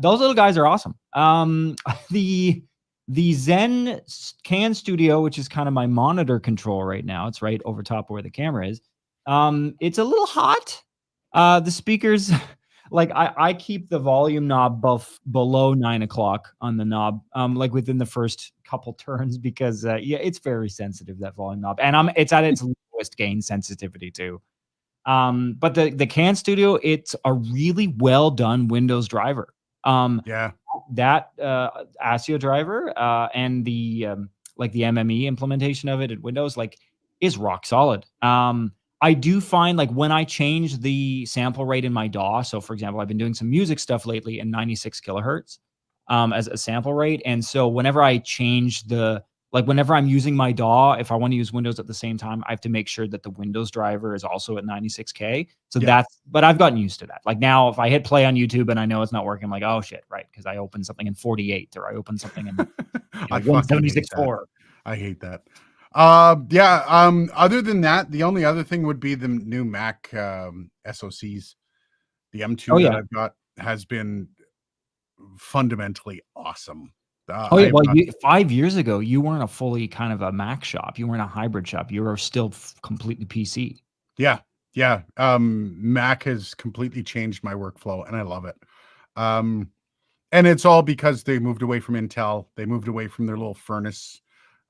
Those little guys are awesome. The Zen Can Studio, which is kind of my monitor control right now, it's right over top where the camera is. It's a little hot. The speakers, like I keep the volume knob below 9 o'clock on the knob, like within the first couple turns, because it's very sensitive, that volume knob, and it's at its lowest gain sensitivity too. But the Can Studio, it's a really well done Windows driver. Yeah. That ASIO driver and the like the MME implementation of it in Windows, like is rock solid. I do find like when I change the sample rate in my DAW, so for example, I've been doing some music stuff lately in 96 kilohertz as a sample rate. And so whenever I change whenever I'm using my DAW, if I want to use Windows at the same time, I have to make sure that the Windows driver is also at 96K. So Yeah. but I've gotten used to that. Like now, if I hit play on YouTube and I know it's not working, I'm like, oh shit, right. Because I opened something in 48 or I opened something in, I fucking hate that. 176.4. I hate that. Yeah. Other than that, the only other thing would be the new Mac SoCs. The M2 Oh that yeah. I've got has been fundamentally awesome. Oh yeah. I've Well, not. 5 years ago, you weren't a fully kind of a Mac shop. You weren't a hybrid shop. You were still completely PC. Yeah, yeah. Mac has completely changed my workflow, and I love it. Um, and it's all because they moved away from Intel. They moved away from their little furnace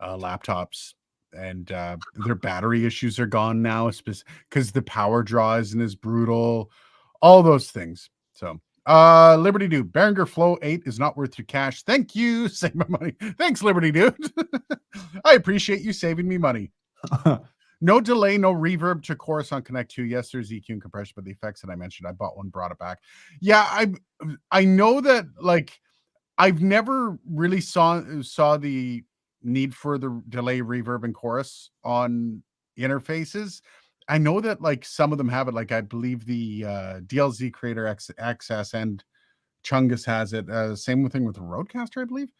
laptops, and their battery issues are gone now, because the power draw isn't as brutal. All those things. So, Liberty Dude, Behringer Flow 8 is not worth your cash. Thank you. Save my money. Thanks, Liberty Dude. I appreciate you saving me money. No delay, no reverb to chorus on Connect 2. Yes, there's EQ and compression, but the effects that I mentioned, I bought one, brought it back. Yeah, I know that, like, I've never really saw the need for the delay, reverb, and chorus on interfaces. I know that like some of them have it. Like I believe the DLZ Creator XS and Chungus has it. Same thing with the Rodecaster, I believe.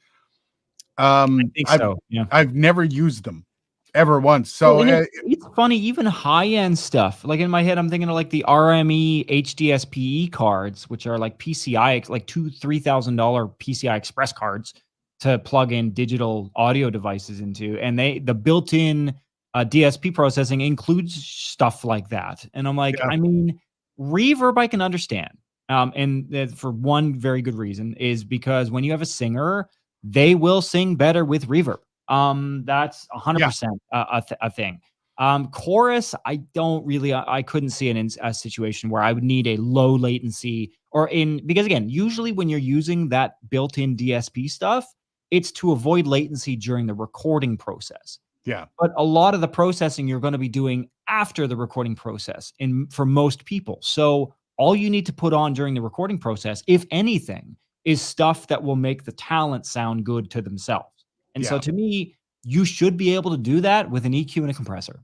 I think I've so. Yeah. I've never used them ever once. Well, So and it's funny, even high-end stuff. Like in my head, I'm thinking of like the RME HDSPE cards, which are like PCI, like $2,000-$3,000 PCI Express cards to plug in digital audio devices into, and the built-in DSP processing includes stuff like that. And I'm like, yeah, I mean, reverb I can understand, and for one very good reason is because when you have a singer, they will sing better with reverb. That's yeah, 100% a thing. Chorus, I don't really, I couldn't see it in a situation where I would need a low latency because again, usually when you're using that built-in DSP stuff, it's to avoid latency during the recording process. yeah, But a lot of the processing you're going to be doing after the recording process for most people. So all you need to put on during the recording process, if anything, is stuff that will make the talent sound good to themselves. And so yeah, to me, you should be able to do that with an EQ and a compressor.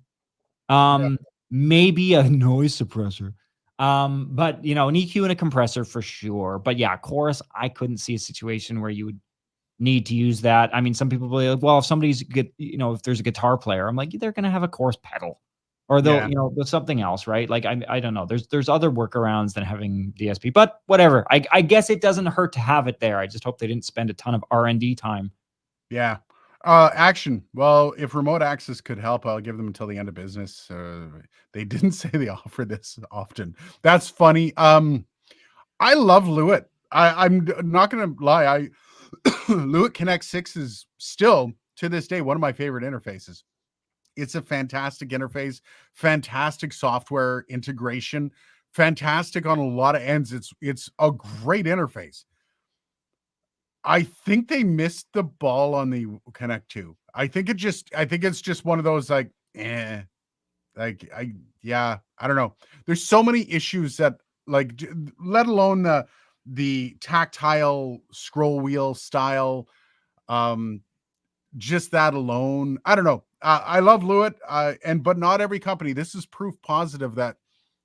yeah, Maybe a noise suppressor. But an EQ and a compressor for sure. But yeah, chorus, I couldn't see a situation where you would need to use that. I mean, some people will be like, well, if if there's a guitar player, I'm like, they're going to have a chorus pedal or yeah. there's something else, right? Like, I don't know. There's other workarounds than having DSP, but whatever. I guess it doesn't hurt to have it there. I just hope they didn't spend a ton of R&D time. Yeah. Action. Well, if remote access could help, I'll give them until the end of business. They didn't say they offer this often. That's funny. I love Lewitt. I'm not gonna lie. Lewitt Connect 6 is still to this day one of my favorite interfaces. It's a fantastic interface, fantastic software integration, fantastic on a lot of ends. It's a great interface. I think they missed the ball on the Connect 2. I think it's just one of those like, like I don't know. There's so many issues that like, let alone the tactile scroll wheel style. Um, just that alone, I don't know. I love Lewitt, but not every company. This is proof positive that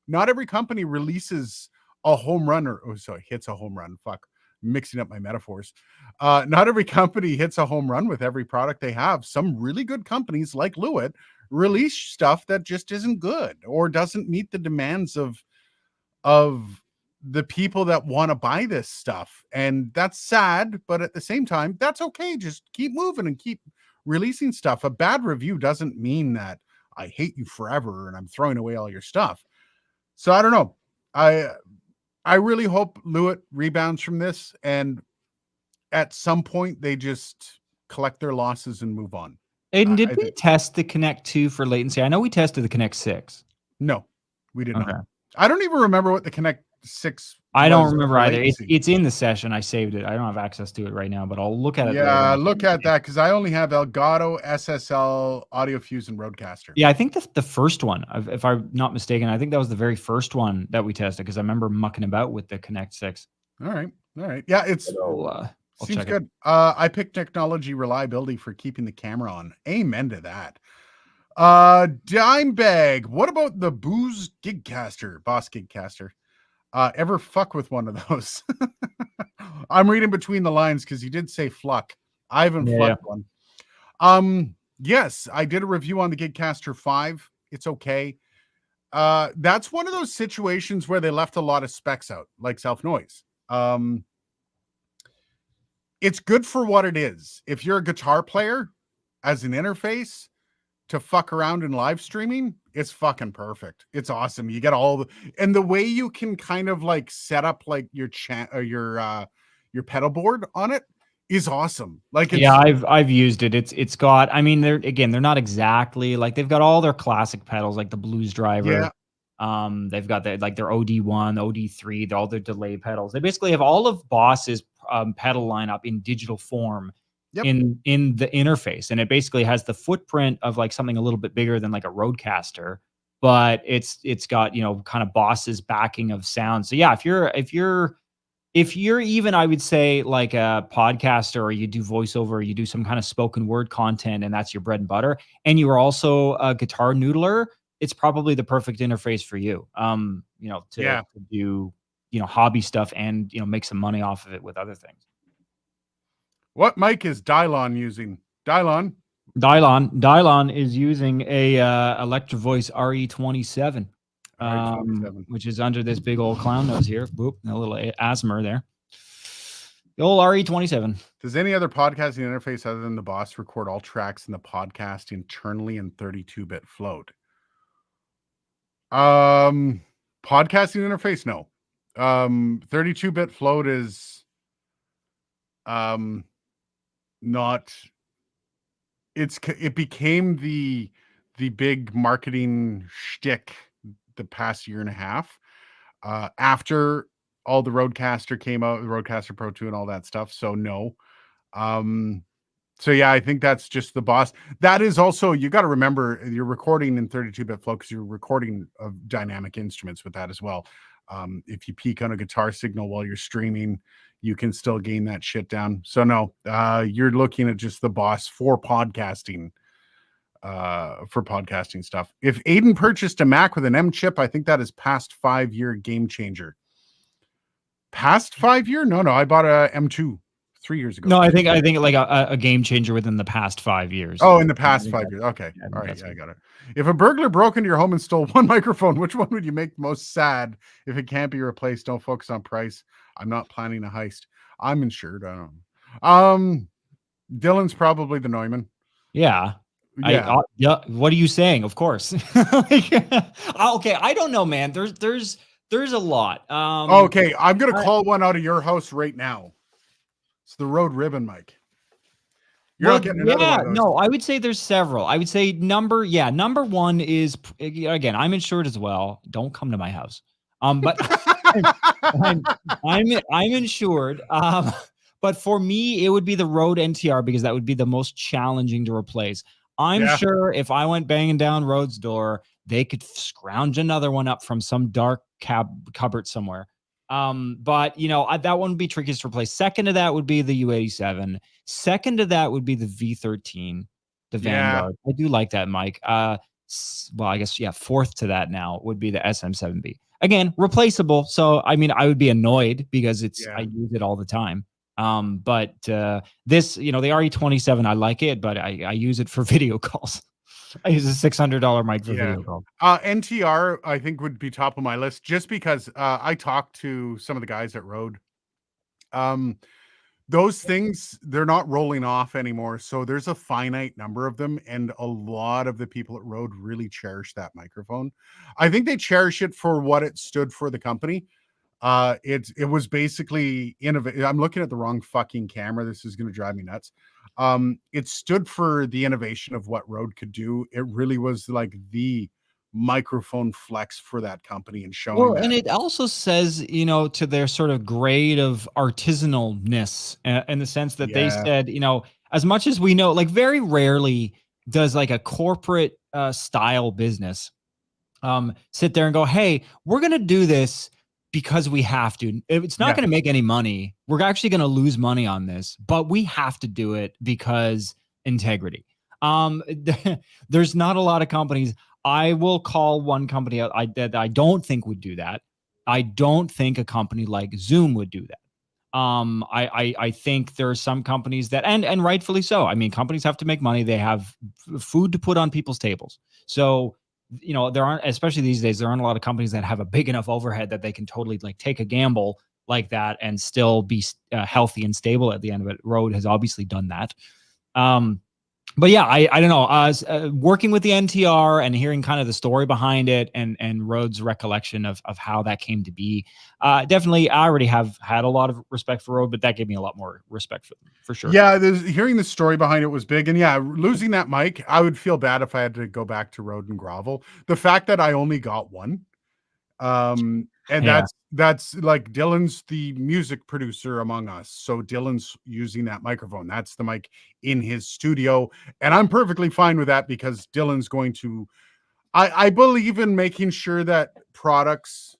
not every company releases a home run sorry, hits a home run. Fuck, mixing up my metaphors. Not every company hits a home run with every product they have. Some really good companies like Lewitt release stuff that just isn't good or doesn't meet the demands of the people that want to buy this stuff. And that's sad, but at the same time, that's okay. Just keep moving and keep releasing stuff. A bad review doesn't mean that I hate you forever and I'm throwing away all your stuff. So I don't know. I really hope Lewitt rebounds from this, and at some point they just collect their losses and move on. Aiden, I did we think test the Connect 2 for latency? I know we tested the Connect 6. no, we did not. Okay. I don't even remember what the Connect 6 I don't was remember the either. latency. It's in the session. I saved it. I don't have access to it right now, but I'll look at it later Yeah, on. look at that because I only have Elgato, SSL, Audio Fuse, and Rodecaster. Yeah, I think the first one, if I'm not mistaken, I think that was the very first one that we tested because I remember mucking about with the Connect 6. All right. All right. Yeah, it's I'll seems check it. good. I picked technology reliability for keeping the camera on. Amen to that. Dimebag, what about the Booz Gigcaster, Boss Gigcaster? Ever fuck with one of those? I'm reading between the lines because you did say fluck. I haven't Yeah. flucked one. Yes, I did a review on the Gigcaster 5. It's okay. That's one of those situations where they left a lot of specs out, like self noise. It's good for what it is. If you're a guitar player as an interface to fuck around in live streaming, it's fucking perfect. It's awesome. You get all the, and the way you can kind of like set up like your your pedal board on it is awesome. Like Yeah, it's I've used it. It's got, I mean, they're not exactly like, they've got all their classic pedals like the Blues yeah, Driver. They've got like their OD1, OD3, all their delay pedals. They basically have all of Boss's pedal lineup in digital form yep, in the interface, and it basically has the footprint of like something a little bit bigger than like a Rodecaster, but it's got, kind of Boss's backing of sound. So yeah, if you're even, I would say, like a podcaster, or you do voiceover, or you do some kind of spoken word content, and that's your bread and butter, and you are also a guitar noodler, it's probably the perfect interface for you. To yeah. do, hobby stuff and, make some money off of it with other things. What mic is Dylon using? Dylon. Dylon is using a Electro Voice RE27, All right, 27. which is under this big old clown nose here. Boop, a little asthma there. The old RE27. Does any other podcasting interface other than the Boss record all tracks in the podcast internally in 32-bit float? Podcasting interface, no. 32-bit float is not, it became the big marketing shtick the past year and a half. After all the Rodecaster came out, the Rodecaster Pro 2 and all that stuff. So no. So yeah, I think that's just the Boss. That is also, you got to remember, you're recording in 32-bit flow because you're recording of dynamic instruments with that as well. If you peak on a guitar signal while you're streaming, you can still gain that shit down. So no, you're looking at just the Boss for podcasting stuff. If Aiden purchased a Mac with an M chip, I think that is past 5-year game changer. Past 5 year? No, I bought a M2 3 years ago. No, I think like a game changer within the past 5 years. Oh, in the past 5 years. Okay. All right. Yeah, I got it. If a burglar broke into your home and stole one microphone, which one would you make most sad? If it can't be replaced, don't focus on price. I'm not planning a heist. I'm insured. I don't know. Dylan's probably the Neumann. Yeah. Yeah. Yeah. What are you saying? Of course. Like, okay. I don't know, man. There's a lot. Okay. I'm going to call one out of your house right now. It's the Rode Ribbon mic. You're not getting another one of those. No, I would say there's several. I would say number one is, again, I'm insured as well. Don't come to my house. But I'm insured. But for me, it would be the Rode NTR because that would be the most challenging to replace. I'm sure if I went banging down Rode's door, they could scrounge another one up from some dark cupboard somewhere. But that one would be trickiest to replace. Second to that would be the U87. Second to that would be the V13, the Vanguard. I do like that mic. Well, I guess, fourth to that now would be the SM7B. Again, replaceable. So, I mean, I would be annoyed because I use it all the time. But this, the RE27, I like it, but I use it for video calls. I use a $600 mic for video calls. NTR, I think, would be top of my list just because I talked to some of the guys at Rode. Those things, they're not rolling off anymore. So there's a finite number of them. And a lot of the people at Rode really cherish that microphone. I think they cherish it for what it stood for the company. It was basically innovative. I'm looking at the wrong fucking camera. This is going to drive me nuts. It stood for the innovation of what Rode could do. It really was like the microphone flex for that company and showing Well, and that. it also says, to their sort of grade of artisanalness, in the sense that they Yeah. said, as much as we know, like very rarely does like a corporate style business sit there and go, hey, we're going to do this because we have to. It's not Yeah. going to make any money. We're actually going to lose money on this, but we have to do it because integrity. There's not a lot of companies. I will call one company out that I don't think would do that. I don't think a company like Zoom would do that. I think there are some companies that, and rightfully so. I mean, companies have to make money. They have food to put on people's tables. So, there aren't, especially these days, there aren't a lot of companies that have a big enough overhead that they can totally like take a gamble like that and still be healthy and stable at the end of it. Rode has obviously done that. But yeah, I don't know. Working with the NTR and hearing kind of the story behind it, and Rhodes' recollection of how that came to be, definitely, I already have had a lot of respect for Rhodes, but that gave me a lot more respect for sure. Yeah, hearing the story behind it was big. And yeah, losing that mic, I would feel bad if I had to go back to Road and Gravel. The fact that I only got one, and Yeah. that's like Dylan's the music producer among us. So Dylan's using that microphone. That's the mic in his studio. And I'm perfectly fine with that because Dylan's going to I believe in making sure that products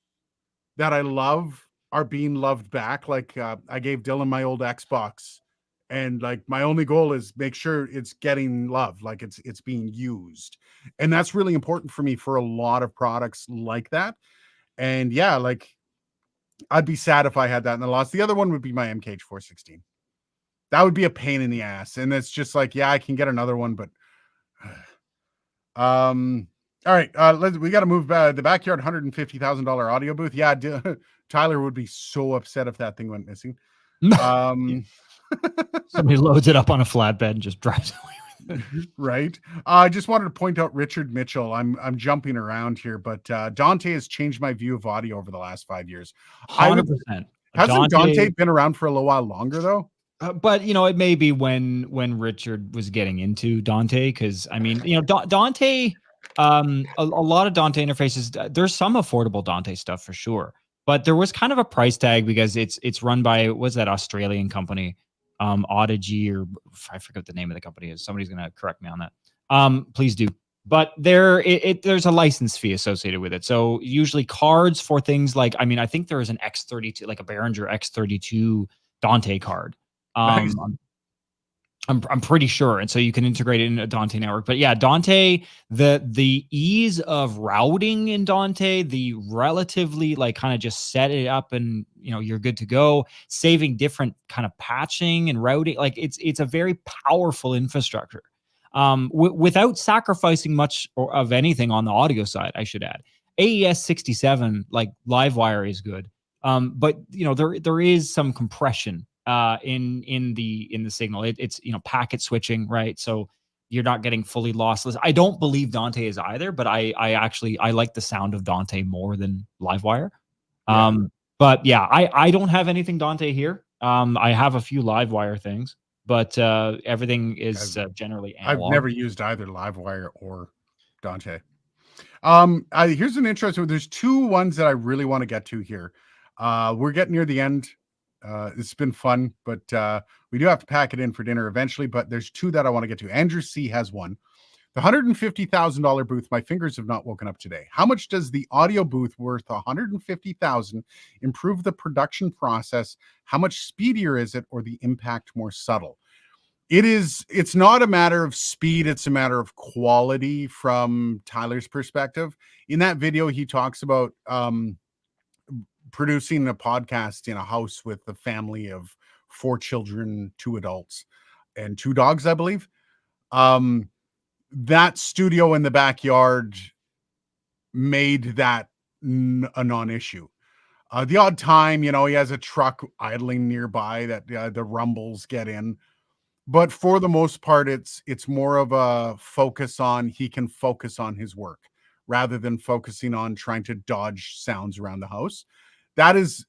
that I love are being loved back. Like I gave Dylan my old Xbox, and like my only goal is make sure it's getting love, like it's being used, and that's really important for me for a lot of products like that. And yeah, like I'd be sad if I had that in the loss. The other one would be my MKH 416. That would be a pain in the ass, and it's just like, yeah, I can get another one, but all right, we got to move the backyard $150,000 audio booth. Yeah, Tyler would be so upset if that thing went missing. Somebody loads it up on a flatbed and just drives away with it. Right. I just wanted to point out Richard Mitchell. I'm jumping around here, but Dante has changed my view of audio over the last 5 years. 100%. Hasn't Dante been around for a little while longer though? But it may be when Richard was getting into Dante, because I mean, Dante, a lot of Dante interfaces. There's some affordable Dante stuff for sure, but there was kind of a price tag because it's run by, what's that Australian company, Audigy, or I forget what the name of the company is. Somebody's gonna correct me on that. Please do. But there's a license fee associated with it. So usually cards for things like, I mean, I think there is an X32, like a Behringer X32 Dante card. Nice. I'm pretty sure, and so you can integrate it in a Dante network. But yeah, Dante, the ease of routing in Dante, the relatively like kind of just set it up and you're good to go. Saving different kind of patching and routing, like it's a very powerful infrastructure. Without sacrificing much of anything on the audio side, I should add. AES 67, like Livewire, is good, but there is some compression in the signal. It's packet switching, right? So you're not getting fully lossless. I don't believe Dante is either, but I actually like the sound of Dante more than Livewire. Yeah. But yeah, I don't have anything Dante here. I have a few Livewire things, but everything is generally analog. I've never used either Livewire or Dante. Here's an interesting. There's two ones that I really want to get to here. We're getting near the end. It's been fun, but we do have to pack it in for dinner eventually. But there's two that I want to get to. Andrew C has one. The $150,000 booth. My fingers have not woken up today. How much does the audio booth worth $150,000 improve the production process? How much speedier is it, or the impact more subtle? It's not a matter of speed, it's a matter of quality from Tyler's perspective. In that video, he talks about producing a podcast in a house with a family of 4 children, 2 adults, and 2 dogs, I believe. That studio in the backyard made that a non-issue. The odd time, he has a truck idling nearby that the rumbles get in. But for the most part, it's more of a focus on, he can focus on his work rather than focusing on trying to dodge sounds around the house. That is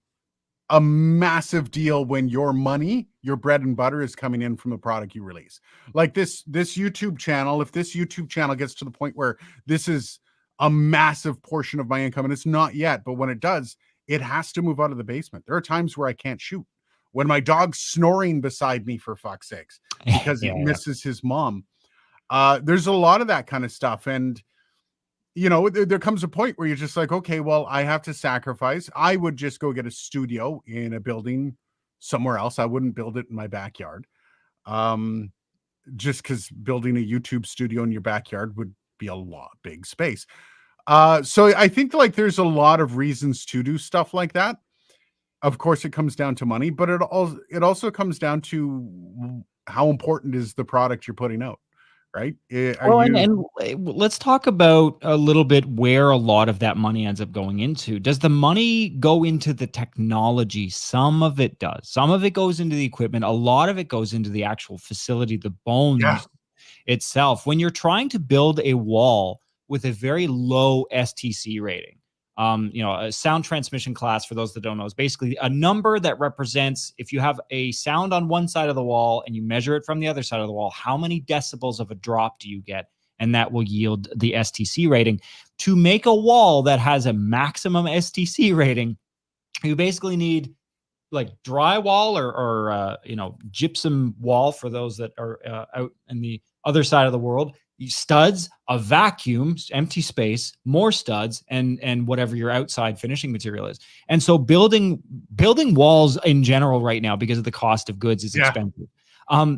a massive deal when your money, your bread and butter, is coming in from the product you release. Like this YouTube channel, if this YouTube channel gets to the point where this is a massive portion of my income, and it's not yet, but when it does, it has to move out of the basement. There are times where I can't shoot. When my dog's snoring beside me, for fuck's sakes, because he Yeah. misses his mom. There's a lot of that kind of stuff. And, there comes a point where you're just like, okay, well, I have to sacrifice. I would just go get a studio in a building somewhere else. I wouldn't build it in my backyard. Um, just because building a YouTube studio in your backyard would be a lot big space. So I think like there's a lot of reasons to do stuff like that. Of course, it comes down to money, but it also comes down to how important is the product you're putting out, right? Are Well, and you? and let's talk about a little bit where a lot of that money ends up going into. Does the money go into the technology? Some of it does. Some of it goes into the equipment. A lot of it goes into the actual facility, the Yeah, bones itself. When you're trying to build a wall with a very low STC rating, a sound transmission class, for those that don't know, is basically a number that represents, if you have a sound on one side of the wall and you measure it from the other side of the wall, how many decibels of a drop do you get? And that will yield the STC rating. To make a wall that has a maximum STC rating, you basically need like drywall or gypsum wall for those that are out in the other side of the world. Studs, a vacuum, empty space, more studs, and whatever your outside finishing material is. And so building walls in general right now, because of the cost of goods, is yeah, expensive.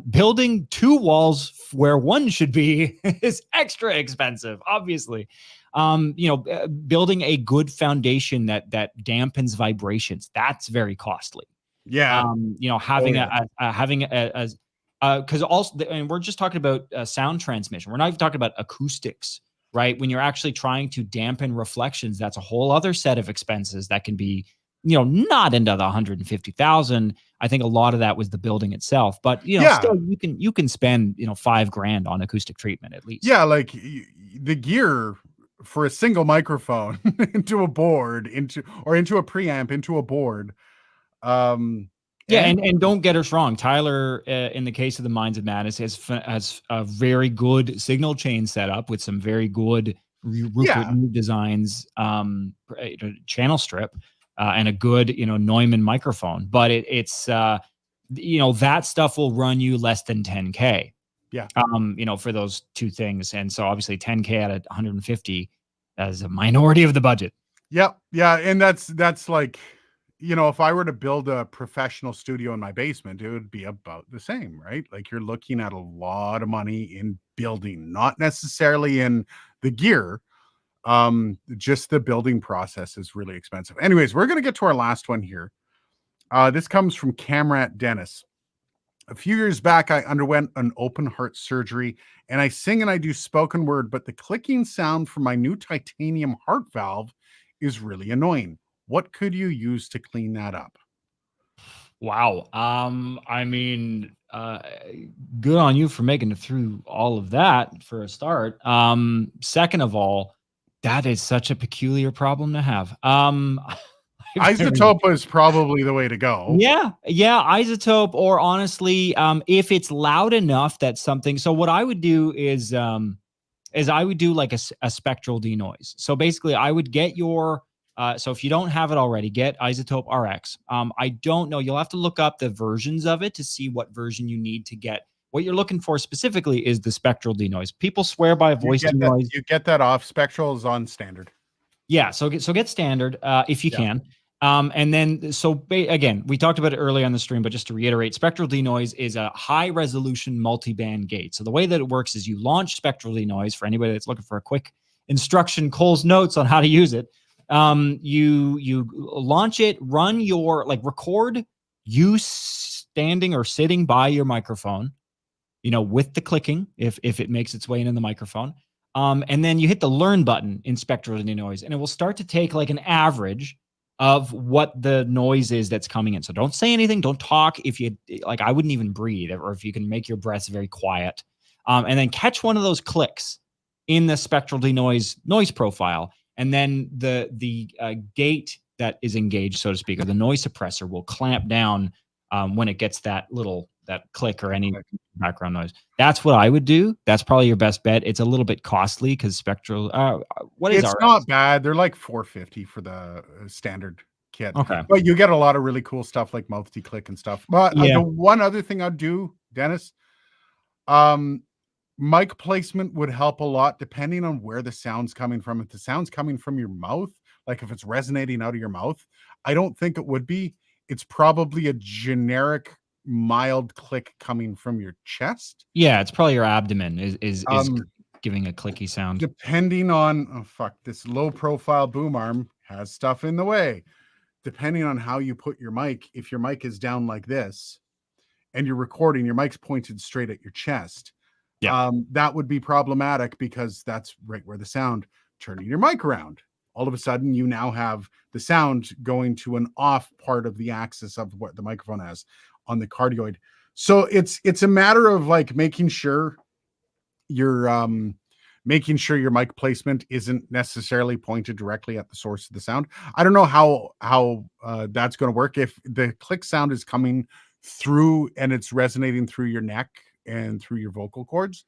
Building two walls where one should be is extra expensive, obviously. Building a good foundation that dampens vibrations, that's very costly. yeah. Oh Having yeah, because also, and we're just talking about sound transmission. We're not even talking about acoustics, right? When you're actually trying to dampen reflections, that's a whole other set of expenses that can be, not into the 150,000. I think a lot of that was the building itself, but yeah, still you can spend $5,000 on acoustic treatment at least. yeah. Like the gear for a single microphone into a board, into a preamp, into a board. Um, Yeah, and and don't get us wrong. Tyler, in the case of the Minds of Madness, has a very good signal chain setup with some very good Rupert yeah, Neve designs, channel strip, and a good Neumann microphone. But it's that stuff will run you less than 10K. yeah. For those two things, and so obviously 10K at 150 as a minority of the budget. Yep. Yeah. And that's like, if I were to build a professional studio in my basement, it would be about the same, right? Like you're looking at a lot of money in building, not necessarily in the gear. Just the building process is really expensive. Anyways, we're gonna get to our last one here. This comes from Camrat Dennis. A few years back, I underwent an open heart surgery and I sing and I do spoken word, but the clicking sound from my new titanium heart valve is really annoying. What could you use to clean that up? Wow. I mean, good on you for making it through all of that for a start. Second of all, that is such a peculiar problem to have. Isotope is probably the way to go. Yeah, isotope, or honestly, if it's loud enough that something. So what I would do is I would do like a spectral denoise. So basically, I would get your so if you don't have it already, get Isotope RX. I don't know. You'll have to look up the versions of it to see what version you need to get. What you're looking for specifically is the spectral denoise. People swear by You voice get that. denoise. You get that off. Spectral is on standard. Yeah, so get standard if you Yeah. can. And then, again, we talked about it earlier on the stream, but just to reiterate, spectral denoise is a high resolution multi-band gate. So the way that it works is you launch spectral denoise. For anybody that's looking for a quick instruction, Cole's notes on how to use it. You launch it, run your record you standing or sitting by your microphone, with the clicking, if it makes its way into the microphone. And then you hit the learn button in spectral denoise, and it will start to take like an average of what the noise is that's coming in. So don't say anything, don't talk. If you I wouldn't even breathe, or if you can make your breaths very quiet, and then catch one of those clicks in the spectral denoise noise profile, and then the gate that is engaged, so to speak, or the noise suppressor will clamp down when it gets that little click or That any click. background noise. That's what I would do. That's probably your best bet. It's a little bit costly because Spectral. What is It's RX? not bad. They're like 450 for the standard kit, Okay. but you get a lot of really cool stuff like multi-click and stuff. But Yeah. the one other thing I'd do, Dennis, um, mic placement would help a lot depending on where the sound's coming from. If the sound's coming from your mouth, like if it's resonating out of your mouth, I don't think it would be. It's probably a generic mild click coming from your chest. Yeah, it's probably your abdomen is Um, giving a clicky sound. Depending on, oh fuck, this low profile boom arm has stuff in the way. Depending on how you put your mic, if your mic is down like this and you're recording, your mic's pointed straight at your chest. Yeah. That would be problematic because that's right where the sound, turning your mic around. All of a sudden, you now have the sound going to an off part of the axis of what the microphone has on the cardioid. So it's a matter of like making sure your mic placement isn't necessarily pointed directly at the source of the sound. I don't know how that's going to work if the click sound is coming through and it's resonating through your neck and through your vocal cords.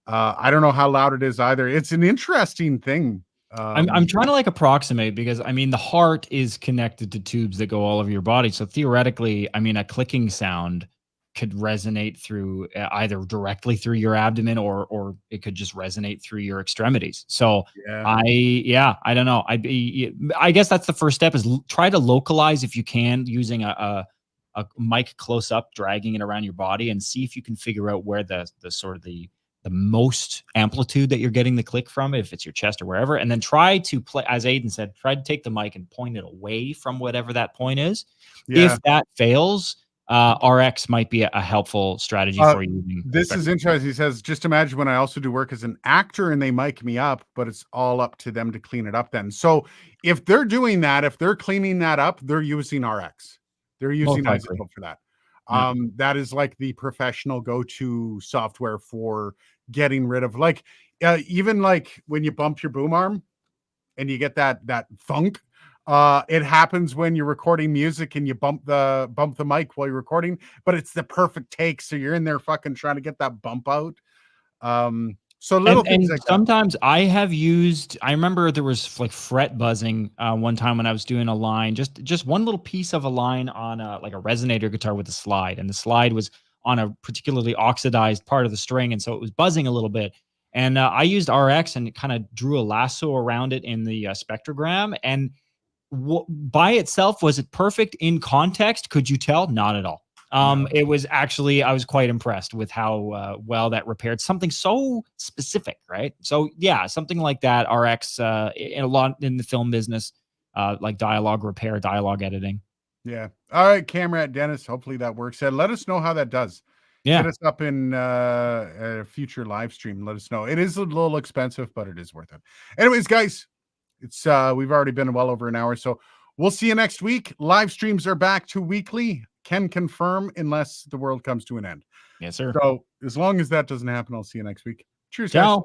I don't know how loud it is either. It's an interesting thing. I'm trying to like approximate because I mean the heart is connected to tubes that go all over your body. So theoretically, I mean a clicking sound could resonate through either directly through your abdomen or it could just resonate through your extremities. So Yeah. I don't know. I guess that's the first step is try to localize if you can using a mic close up, dragging it around your body and see if you can figure out where the sort of the most amplitude that you're getting the click from, if it's your chest or wherever, and then try to play, as Aiden said, try to take the mic and point it away from whatever that point is. Yeah. If that fails, RX might be a helpful strategy for you. This is interesting. He says, just imagine when I also do work as an actor and they mic me up, but it's all up to them to clean it up then. So if they're doing that, if they're cleaning that up, they're using RX. They're using Most likely. Isotope for that. Yeah. That is like the professional go-to software for getting rid of like even like when you bump your boom arm and you get that thunk. It happens when you're recording music and you bump the mic while you're recording, but it's the perfect take. So you're in there fucking trying to get that bump out. So little things And like that. sometimes I have used, I remember there was like fret buzzing one time when I was doing a line, just one little piece of a line on like a resonator guitar with a slide, and the slide was on a particularly oxidized part of the string, and so it was buzzing a little bit. And I used RX and kind of drew a lasso around it in the spectrogram, and by itself, was it perfect in context? Could you tell? Not at all. No. It was actually, I was quite impressed with how well that repaired something so specific, right? So yeah, something like that. RX in a lot in the film business, like dialogue repair, dialogue editing. Yeah. All right, Camera Dennis. Hopefully that works. Let us know how that does. Yeah. Hit us up in a future live stream. Let us know. It is a little expensive, but it is worth it. Anyways, guys, it's we've already been well over an hour, so we'll see you next week. Live streams are back to weekly. Can confirm unless the world comes to an end. Yes, sir. So as long as that doesn't happen, I'll see you next week. Cheers, guys. Ciao.